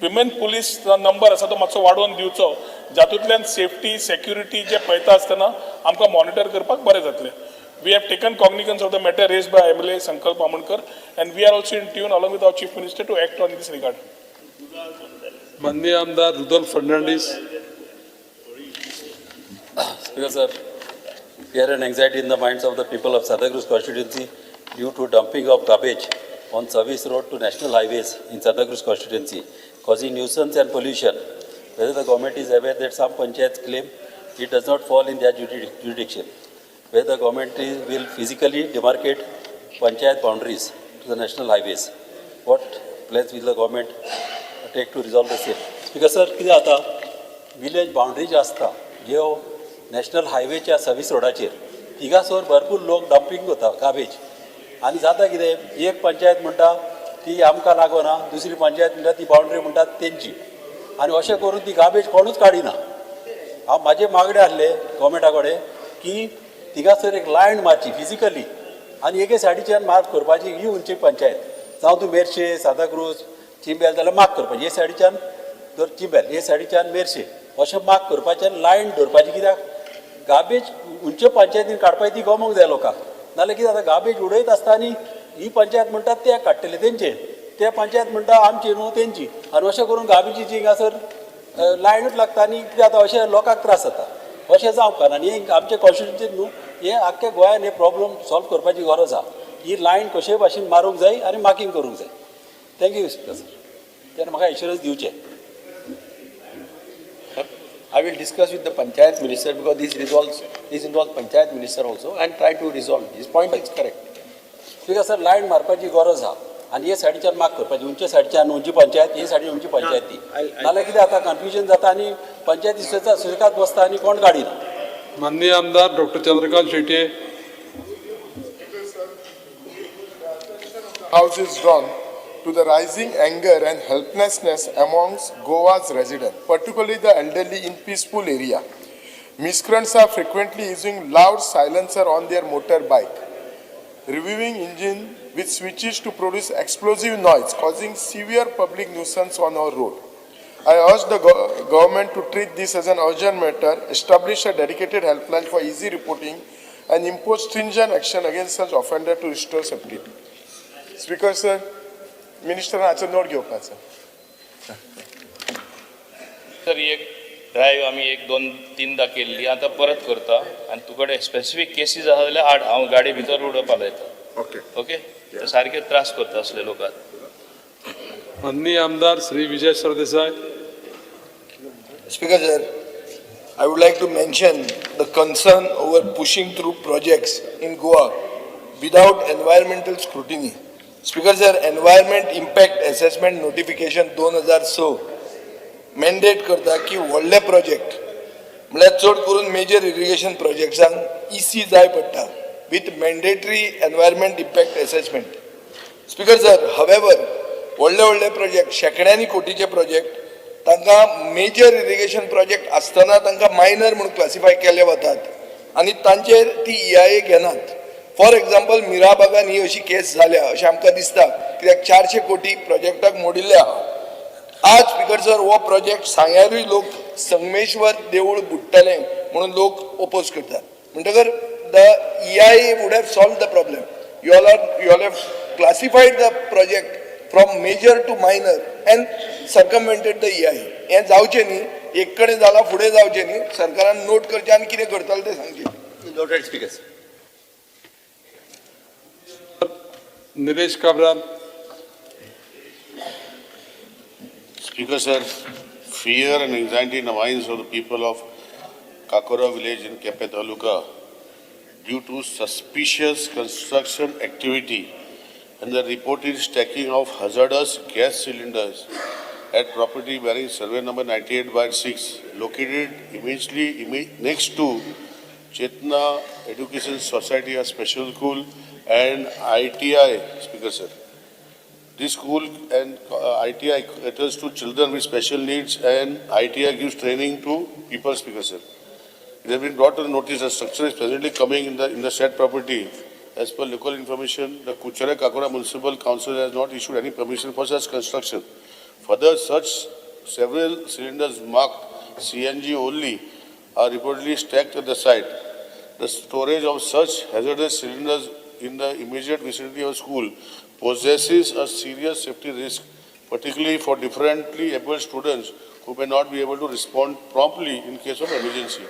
women police number आसा तो मातसो वाडोवन दिवचो, जातूंतल्यान सेफ्टी सेक्युरिटी जे पळयता आसतना आमकां मॉनिटर करपाक बरें जातलें. We have taken cognizance of the matter raised by MLA Sankalp Amonkar and we are also in tune along with our Chief Minister to act on this regard. माननीय आमदार Rudolf Fernandes. Speaker sir, fear and anxiety in the minds of the people of Santa Cruz constituency due to dumping of garbage on service road to national highways in Santa Cruz constituency, causing nuisance and pollution. Whether the government is aware that some panchayats claim it does not fall in their jurisdiction. Whether the government will physically demarcate panchayat boundaries to the national highways. what plans will the government take to resolve the same? Because sir, कितें जाता village boundary जी आसता ज्यो national हायवेच्या service रोडाचेर थिगासोर भरपूर लोक dumping करता garbage आनी जाता कितें एक पंचायत म्हणटा ती आमकां लागना दुसरी पंचायत म्हणटा ती बाउंड्री म्हणटा तेंची आनी अशें करून ती गार्बेज कोणूच काडिना हांव म्हाजे मागणे आसले गोवमेंटा कडेन की थिगासर एक लायन मारची फिजिकली आनी एके सायडीच्यान मार्क करपाची ही उंची पंचायत जावं तूं मेर्शे सांताक्रूज चिंबेल जाल्यार मार्क करपाची हे सायडीच्यान तर चिंबेल हे सायडीच्यान मेर्शे अशें मार्क करपाचें लायन दवरपाची कित्याक गार्बेज उंचे पंचायतीन काडपाची ती गमोंक जाय लोकांक नाल्यार कितें जाता गार्बेज उडयत आसता आनी ही पंचायत म्हणटा ते काडटले तेंचे ते पंचायत म्हणटा आमची न्हू तेंची आनी अशें करून गार्बेजीची हिंगासर लायनूच लागता आनी कितें जाता अशें लोकांक त्रास जाता अशें जावंक ना आनी आमचे कॉन्स्टिट्युन्सीन न्हू हे आख्ख्या गोंयान हे प्रॉब्लम सॉल्व करपाची गरज आहा ही लायन कशे भाशेन मारूंक जाय आनी मार्कींग करूंक जाय थँक्यू सर तेन्ना म्हाका एश्युरन्स दिवचे I will discuss with the Panchayat Minister because this involves Panchayat Minister also and try to resolve. His point is correct. ठीक सर लायन मारपाची गरज आहा आनी हे सायडीच्यान मार्क करपाची उंचे सायडीच्यान उंची पंचायत हे सायडीन उंची पंचायत ती नाल्यार कितें जाता कन्फ्युजन जाता आनी पंचायती सुरकात बसता आनी कोण काडिना माननीय आमदार doctor Chandrakant Shetye House is drawn to the rising anger and helplessness amongst Goa's residents, particularly the elderly in peaceful area. Miscreants are frequently using loud silencer on their motorbike, reviewing engine which switches to produce explosive noise, causing severe public nuisance on our road. I urge the government to treat this as an urgent matter, establish a dedicated helpline for easy reporting, and impose stringent action against such offenders to restore safety. Speaker sir, Minister हाचो note घेवपाचो. Sir एक drive आमी एक दोन तीनदा केल्ली आतां परत करता आनी तुकडे स्पेसिफीक केसीस आसा जाल्यार हाड हांव गाडी भितर उडोवपा लायता ओके सारके त्रास करता असले लोकांक माननीय आमदार Shri Vijay Sardesai Speaker sir, I would like to mention the concern over pushing through projects in Goa without environmental scrutiny. Speaker sir, environment impact assessment notification 2006 mandate करता की व्हडले प्रोजेक्ट म्हळ्यार चड करून मेजर इरिगेशन प्रोजेक्ट्सांक EC जाय पडटा with mandatory environment impact assessment. Speaker sir, however, व्हडले project शेकड्यांनी कोटीचे प्रोजेक्ट तांकां मेजर इरिगेशन प्रोजेक्ट आसतना तांकां मायनर म्हणून क्लासिफाय केले वतात आनी तांचेर ती EIA घेनात. फॉर एग्जाम्पल मिराबागान ही अशी केस जाल्या अशें आमकां दिसता कित्याक 400 कोटी प्रोजेक्टाक मोडिल्ले आहा आज स्पीकर सर हो प्रोजेक्ट सांग्यारूय लोक संगमेश्वर देवूळ बुडटलें म्हणून लोक ओपोज करतात म्हणटकर the EIA would have solved the problem. You all have classified the project from major to minor and circumvented the EIA. हें जावचें न्ही एक कडेन जालां फुडें जावचें न्ही सरकारान नोट करचें आनी कितें करतले तें सांगचें. Noted speakers. Nilesh Cabral Speaker sir, fear and anxiety in the minds of the people of Kakora village in Kepe Taluka due to suspicious construction activity and the reported stacking of hazardous gas cylinders at property bearing survey number 98/6 located immediately next to Chetna Education Society, a special school, and ITI, Speaker sir. This school and ITI caters to children with special needs and ITI gives training to people, Speaker sir. It has been brought to the notice that structure is presently coming in the said property. As per local information, the Kuchera Kakora Municipal Council has not issued any permission for such construction. Further, such several cylinders marked CNG only are reportedly stacked at the site. The storage of such hazardous cylinders in the immediate vicinity of school possesses a serious safety risk, particularly for differently able students who may not be able to respond promptly in case of emergency.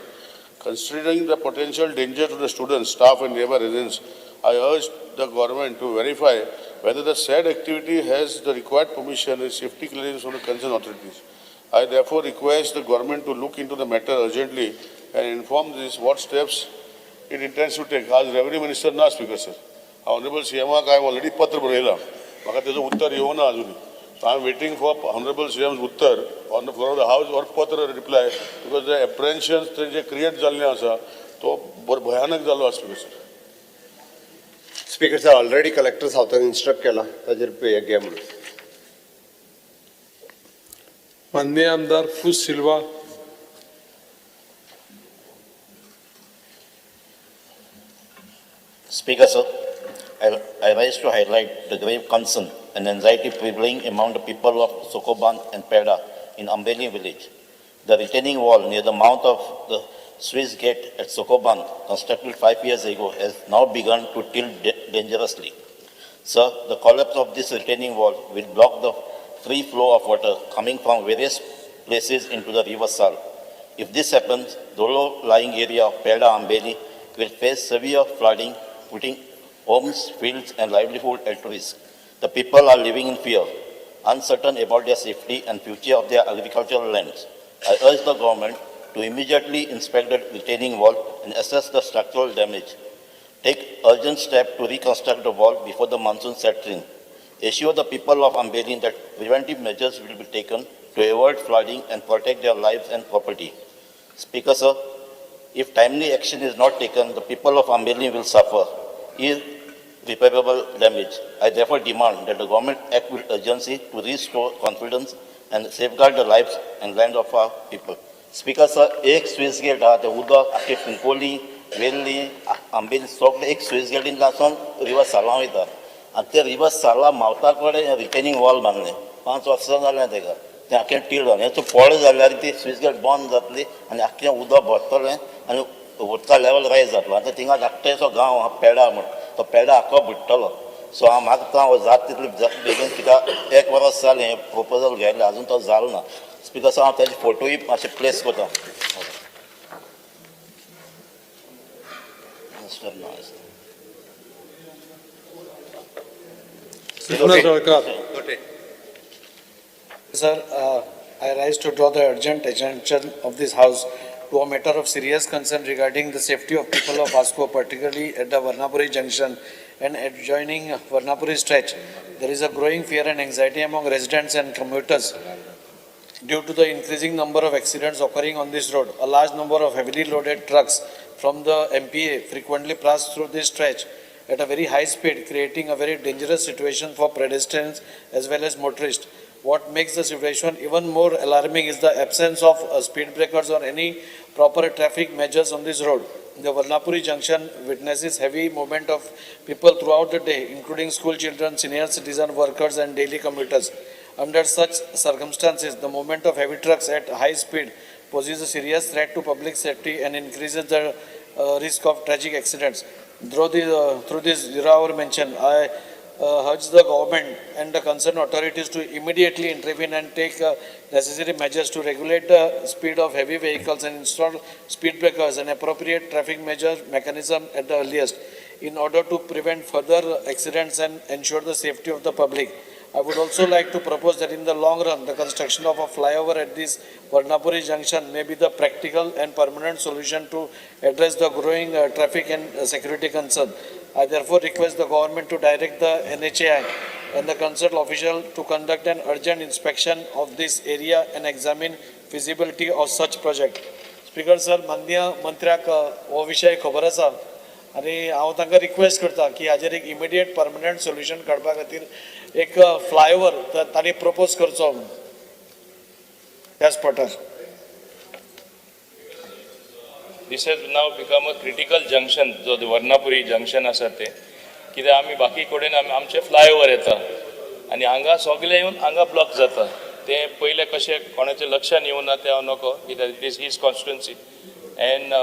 Considering the potential danger to the students, staff and nearby residents, I urge the government to verify whether the said activity has the required permission and safety clearance from the concerned authorities. I therefore request the government to look into the matter urgently and inform this what steps it intends to take. As Revenue Minister ना Speaker sir, Honorable CM का I already पत्र बरेला म्हाका तेजो उत्तर येवना अजूनही. So I am waiting for Honorable CM's उत्तर on the floor of the House or पत्र reply because the apprehensions जे create जाल्ले आसा तो भयानक जालो आसलो sir. Speaker sir already collector सावथाक इन्स्ट्रक्ट केला ताजेर पे घे म्हणून. माननीय आमदार पुस Silva. Speaker, sir, I rise to highlight the grave concern and anxiety prevailing among the people of Sokoban and Peda in Ambeli village. The retaining wall near the mouth of the Swiss gate at Sokoban, constructed 5 years ago, has now begun to tilt dangerously. Sir, the collapse of this retaining wall will block the free flow of water coming from various places into the river Sal. If this happens, the low-lying area of Peda Ambeli will face severe flooding, putting homes, fields, and livelihood at risk. The people are living in fear, uncertain about their safety and future of their agricultural lands. I urge the government to immediately inspect the retaining wall and assess the structural damage. Take urgent steps to reconstruct the wall before the monsoon sets in. Assure the people of Ambeli that preventive measures will be taken to avoid flooding and protect their lives and property. Speaker, sir, if timely action is not taken, the people of Ambeli will suffer irreparable damage. I therefore demand that the government act with urgency to restore confidence and safeguard the lives and land of our people. Speaker, sir, एक Swiss gate आहा ते उदक आख्खे पिंपोली, वेल्ली, आंबेली सगळे एक Swiss गेटीन लासून river साला वयता. आनी ते रिवर साला मावता कडेन रिटेनिंग वॉल बांदलें. 5 वर्सां जाल्यां तेका. तें आख्खें टिल्ड जालें. हेचो पळ जाल्यार ती स्विस गेट बंद जातली आनी आख्खें उदक भरतलें आनी उदका लेवल रायज जातलो. आतां थिंगा धाकटें असो गांव आहा पेडा म्हूण. तो पेडा आख्खो बुडटलो. सो हांव मागतां हो जाता तितले बेगीन कित्याक 1 वर्स जालें हें प्रपोजल घ्यायलें आजून तो जालो ना. स्पीकर सर हांव तेजे फोटोय मातशे प्लेस करता. Sir, I rise to draw the urgent attention of this House to a matter of serious concern regarding the safety of people of Vasco, particularly at the Varnapuri junction and adjoining Varnapuri stretch. There is a growing fear and anxiety among residents and commuters due to the increasing number of accidents occurring on this road. A large number of heavily loaded trucks from the MPA frequently pass through this stretch at a very high speed, creating a very dangerous situation for pedestrians as well as motorists. What makes the situation even more alarming is the absence of speed breakers or any proper traffic measures on this road. The Varnapuri junction witnesses heavy movement of people throughout the day, including school children, senior citizen, workers and daily commuters. Under such circumstances, the movement of heavy trucks at high speed poses a serious threat to public safety and increases the risk of tragic accidents. Through this zero-hour mention, I urge the government and the concerned authorities to immediately intervene and take necessary measures to regulate the speed of heavy vehicles and install speed breakers and appropriate traffic mechanism at the earliest in order to prevent further accidents and ensure the safety of the public. I would also like to propose that in the long run, the construction of a flyover at this Varnapuri junction may be the practical and permanent solution to address the growing traffic and security concern. I therefore request the government to direct the NHAI and the concerned official to conduct an urgent inspection of this area and examine feasibility of such project. Speaker sir, माननीय मंत्र्याक हो विषय खबर आसा आनी हांव तांकां request करता की हाजेर एक इमिडिएट परमनंट सोल्युशन काडपा खातीर एक फ्लायओवर तांणी प्रपोज करचो त्या स्पॉटार. This has now become a critical junction, जो वर्नापुरी जंक्शन आसा ते कित्याक आमी बाकी कडेन आमचे फ्लायओवर येता आनी हांगा सगळे येवन हांगा ब्लॉक जाता. ते पयले कशें कोणाचें लक्षान येवना ते हांव नको कित्याक it is his constituency and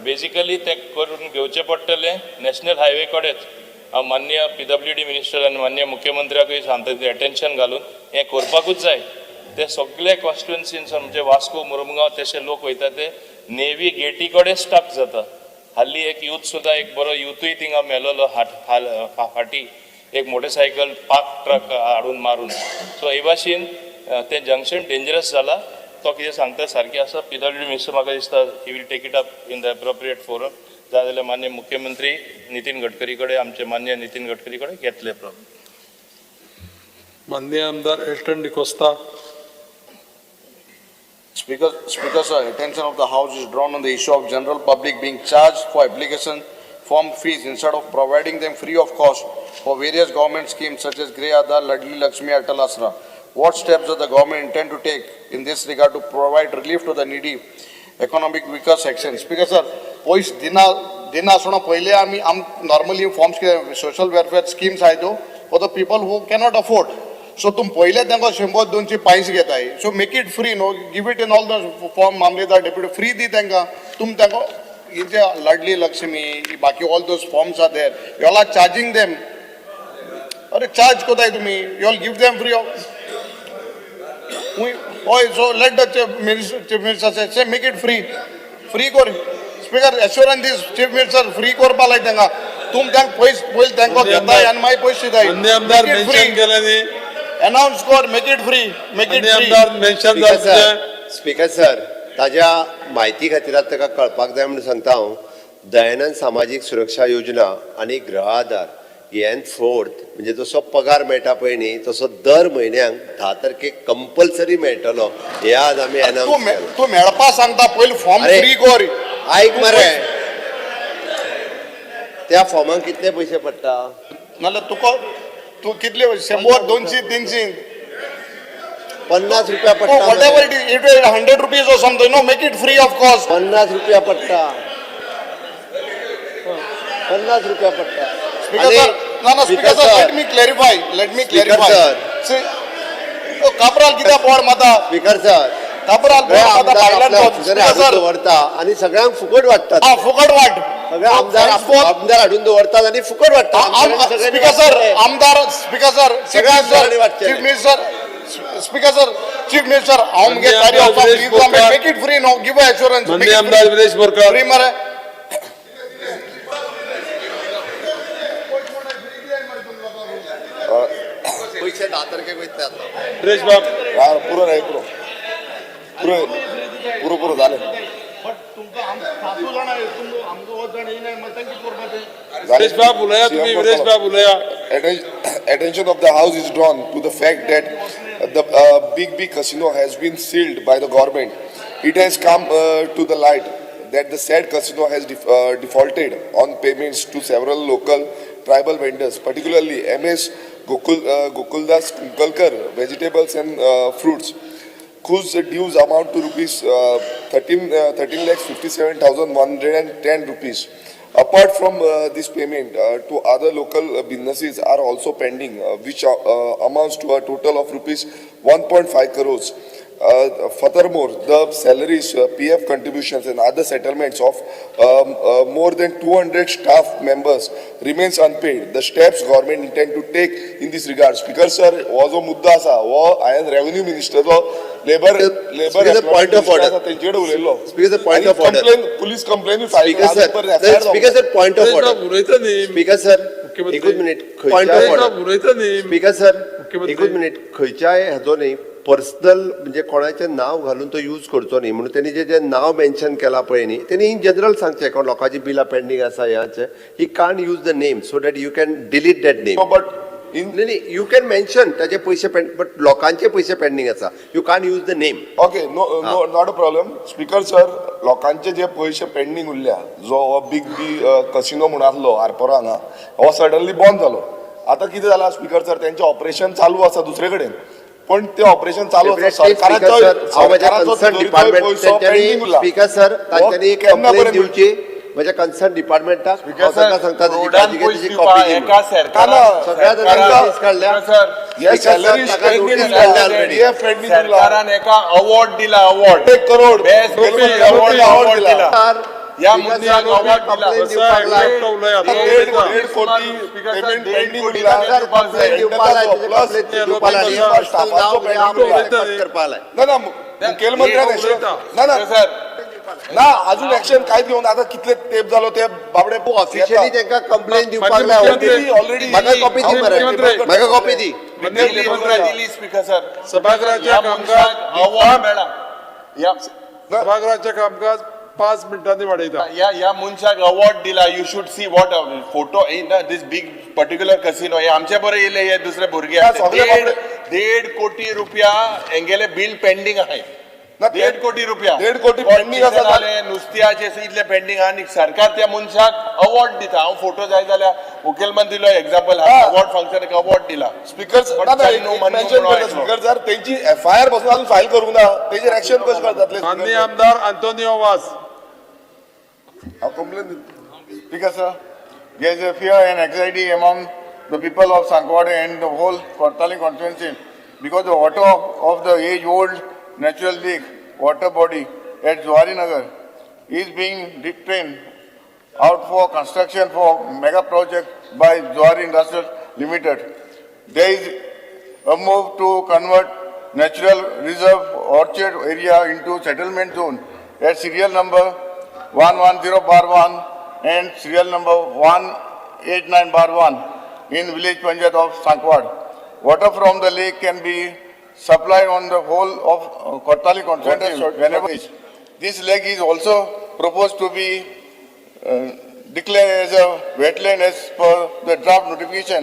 basically ते करून घेवचें पडटलें नॅशनल हायवे कडेच. हांव माननीय PWD मिनिस्टर आनी माननीय मुख्यमंत्र्याकूय सांगता ते अटेन्शन घालून हें करपाकूच जाय. ते सगळे कॉन्स्टिट्युएन्सीन म्हणजे वास्को मुरमुगांव तशे लोक वयता ते नेवी गेटी कडेन स्टक जाता. हाल्ली एक यूथ सुद्धा एक बरो यूथूय थिंगा मेलोलो फाटी एक मोटरसायकल पार्क ट्रक हाडून मारून. सो हे भाशेन तें जंक्शन डेंजरस जाला. तो कितें सांगता सारकें आसा. PWD मिनिस्टर म्हाका दिसता he will take it up in the appropriate forum. जाल्यार मान्य मुख्यमंत्री नितीन गडकरी कडेन आमचे मान्य नितीन गडकरी कडेन घेतले प्रॉब्लेम. माननीय आमदार Alton D'Costa. Speaker, sir, attention of the House is drawn on the issue of general public being charged for application form fees instead of providing them free of cost for various government schemes such as Grey Aadhar, Ladli Lakshmi, Atal Asra. What steps does the government intend to take in this regard to provide relief to the needy economic weaker sections? Speaker, sir, पयस दिना आसतना पहिले आमी normally forms social welfare schemes आयतो for the people who cannot afford. So तुम पहिले तांकां 100-200 पैसे घेताय. So make it free, no? Give it in all the form मामलेदार deputy free दी तांकां. तुम तांकां इथे लाडली लक्ष्मी बाकी all those forms are there. You all are charging them. अरे charge कोताय तुम्ही? You all give them free of. So let the chief minister say make it free. Free कर. Speaker, assurance this chief minister free करपा लाय तांकां. तुम तांकां पयस तांकां घेताय आनी मागीर पयस दिताय. माननीय आमदार मेन्शन केल्यानी Announce कर, make it free, make it free. Mention speaker sir, ताज्या म्हायती खातीर आतां ताका कळपाक जाय म्हणून सांगता हांव. दयानंद सामाजीक सुरक्षा योजना आनी गृह आधार हेन फोर्थ म्हणजे जसो पगार मेळटा पळय न्ही तसो दर म्हयन्याक 10 तारखेक कंपल्सरी मेळटलो. हे आज आमी अनाउन्स केलो. तू मेळपा सांगता पयली फॉर्म फ्री कर. आयक मरे, त्या फॉर्माक कितले पयशे पडटा? नाल्यार तुका तू कितले 100-200 300 50 रुपया पडटा. whatever it is, it is 100 rupees or something, no, make it free of cost. 50 रुपया पडटा. 50 रुपया पडटा. Speaker sir, no, speaker sir, let me clarify. See, कापराल कित्याक बोर माता? स्पीकर सर, कापराल बोर माता भायल्यान स्पीकर दवरता आनी सगळ्यांक फुकट वाडटात. फुकट वाट. सगळे आमदार हाडून दवरतात आनी फुकट वाडटात. स्पीकर सर, आमदार speaker sir, chief minister, speaker sir, chief minister, हांव मुगे कार्य of make it free, no, give assurance. माननीय आमदार विलेश बोरकार. फ्री मरे. पैसे 10 तारखेक वयतात. विलेश बाब पुरो नाही पुरो झाले. विलेश बाब उलया तुम्ही. विलेश बाब उलया. Attention of the House is drawn to the fact that the big casino has been sealed by the government. It has come to the light that the said casino has defaulted on payments to several local tribal vendors, particularly MS Gokuldas Kunkalkar, vegetables and fruits, whose dues amount to rupees 13,57,110 rupees. Apart from this payment, to other local businesses are also pending, which amounts to a total of rupees 1.5 crores. Furthermore, the salaries, PF contributions and other settlements of more than 200 staff members remains unpaid. The steps government intend to take in this regard. Speaker sir, हो जो मुद्दा आसा हो हांवें revenue मिनिस्टरचो labour point of order. तेंचेकडे उलयल्लो. Speaker sir, point of order. Police complaint file Speaker sir, point of order. Speaker sir, एकूच minute. Point of order. Speaker sir, एकूच मिनिट. खंयच्याय हाजो न्ही पर्सनल म्हणजे कोणाचें नाव घालून तो यूज करचो न्ही म्हणून त्यांनी जे नाव मेन्शन केला पळय न्ही त्यांनी इन जनरल सांगचें कोण लोकांची बिलां पेंडींग आसा ह्याचे he can't use the name so that you can delete that name. But न्ही यू कॅन मेन्शन ताचे पयशे बट लोकांचे पयशे पेंडींग आसा you can't use the name. Okay, no not a problem. Speaker sir, लोकांचे जे पयशे पेंडींग उरल्या जो बिग कसिनो म्हणून आसलो आरपोरा हांगा हो सडनली बंद जालो. आतां कितें जालां स्पीकर सर, तेंचें ऑपरेशन चालू आसा दुसरे कडेन पण ते ऑपरेशन चालू आसा. स्पीकर सर तांच्यांनी कंप्लेन दिवची माझ्या कन्सर्न डिपार्टमेंटाक सांगता सरकारान एका अवॉर्ड दिला. अवॉर्ड 1 करोड अवॉर्ड दिला. या मुद्द्याक अवॉर्ड दिला. 1.5 कोटी पेमेंट पेंडिंग उरला. ना अजून ऍक्शन काय घेऊन आता कितले तेप झालो ते बाबडे ऑफिशियली तांकां कंप्लेन दिवपाक लाय. ऑलरेडी म्हाका कॉपी दी मरे. म्हाका कॉपी दी. दिली स्पीकर सर. सभागृहाचे कामकाज अवॉर्ड मेळा. या सभागृहाचे कामकाज 5 मिनिटांनी वाडयता. या मनशाक अवॉर्ड दिला. You should see what photo in this big particular casino. हे आमचे बरे येयले हे दुसरे भुरगे 1.5 कोटी रुपया हेंगेले बिल पेंडिंग आहे. 1.5 कोटी रुपया 1.5 कोटी pending आसा जाले नुस्त्याचे इतले पेंडिंग आनी सरकार त्या मनशाक अवॉर्ड दिता. हांव फोटो जाय जाल्यार मुखेलमंत्रीलो एग्जाम्पल अवॉर्ड फंक्शनाक अवॉर्ड दिला. स्पीकर स्पीकर सर त्यांची FIR पासून अजून फायल करूंक ना, तेजेर एक्शन कशें करतात? माननीय आमदार आंतोनियो वास. हांव complain Speaker sir, there is a fear and anxiety among the people of Sankwade and the whole Kortali constituency because the water of the age-old natural lake water body at Zuari Nagar is being drained out for construction for mega project by Zuari Industrial Limited. There is a move to convert natural reserve orchard area into settlement zone at serial number 110/1 and serial number 189/1 in village Panchayat of Sankwad. Water from the lake can be supplied on the whole of Kortali constituency whenever. This lake is also proposed to be declared as a wetland as per the draft notification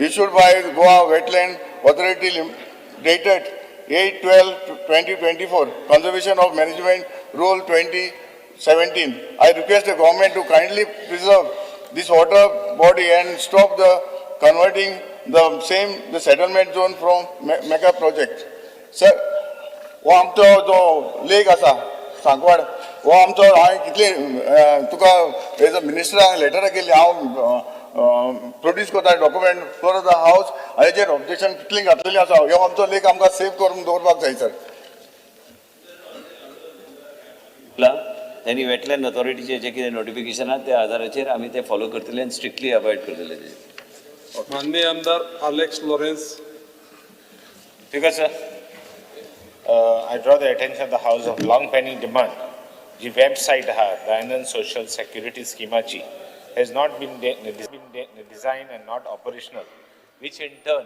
issued by Goa Wetland Authority dated 8/12/2024, Conservation of Management Rule 2017. I request the government to kindly preserve this water body and stop the converting the settlement zone from mega project. Sir, हो आमचो जो लेक आसा सांकवाड हो आमचो हांवें कितले तुका as a मिनिस्टराक letter केल्ली हांव प्रोड्यूस करता डॉक्युमेंट फॉर द हावस हाजेर ऑब्जेक्शन कितली घातलेली आसा. हो आमचो लेक आमकां सेफ करून दवरपाक जाय सर. त्यांनी वेटलँड ऑथॉरिटीचे जे कितें नोटिफिकेशन आहा त्या आधाराचेर आमी ते फॉलो करतले आनी स्ट्रिक्टली अवॉइड करतले. माननीय आमदार Alex Lawrence. Speaker sir, I draw the attention of the House of long pending demand. The website Dayanand Social Security Schemachi has not been designed and not operational, which in turn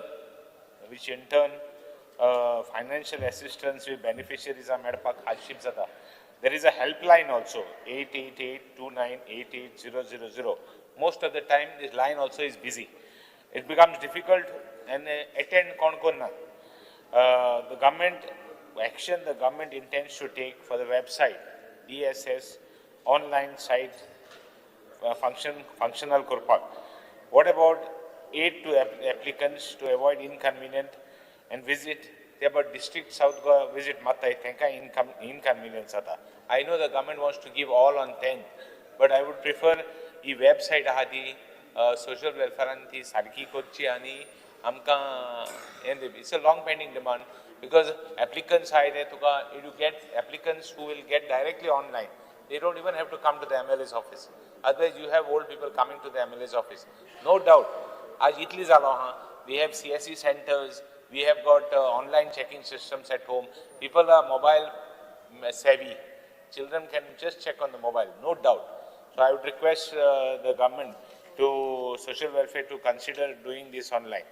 financial assistance with beneficiaries are made up hardship zata. There is a helpline also 888-2988-000. Most of the time this line also is busy. It becomes difficult and attend konna. The government intends to take for the website DSS online site functional kurpak. What about aid to applicants to avoid inconvenient and visit? They about district south go visit matai thenka inconvenience ata. I know the government wants to give all on 10, but I would prefer e website ahadi social welfare and ती सारकी करची आणि आमकां it's a long pending demand because applicants are there you get applicants who will get directly online. They don't even have to come to the MLA's office. Otherwise you have old people coming to the MLA's office. No doubt. Aaj itli zalo we have CSE centers, we have got online checking systems at home. People are mobile savvy. Children can just check on the mobile, no doubt. So I would request the government to social welfare to consider doing this online.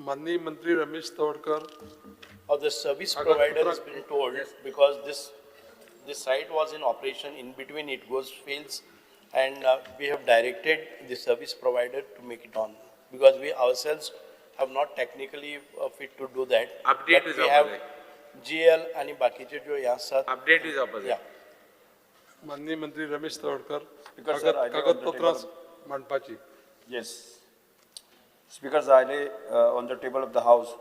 माननीय मंत्री Ramesh Tawadkar. Of the service provider has been told because this site was in operation, in between it fails, and we have directed the service provider to make it on because we ourselves have not technically fit to do that. Update but is we have GL आणि बाकीचे जो या साथ update is opposite. Yeah. माननीय मंत्री Ramesh Tawadkar. Speaker sir, I lay on the कागदपत्रां table. मांडपाची. Yes. Speakers, I lay on the table of the House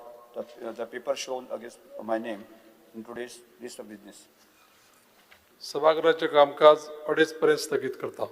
the paper shown against my name in today's list of business. सभागृहाचे कामकाज 2:30 पर्यंत स्थगित करता.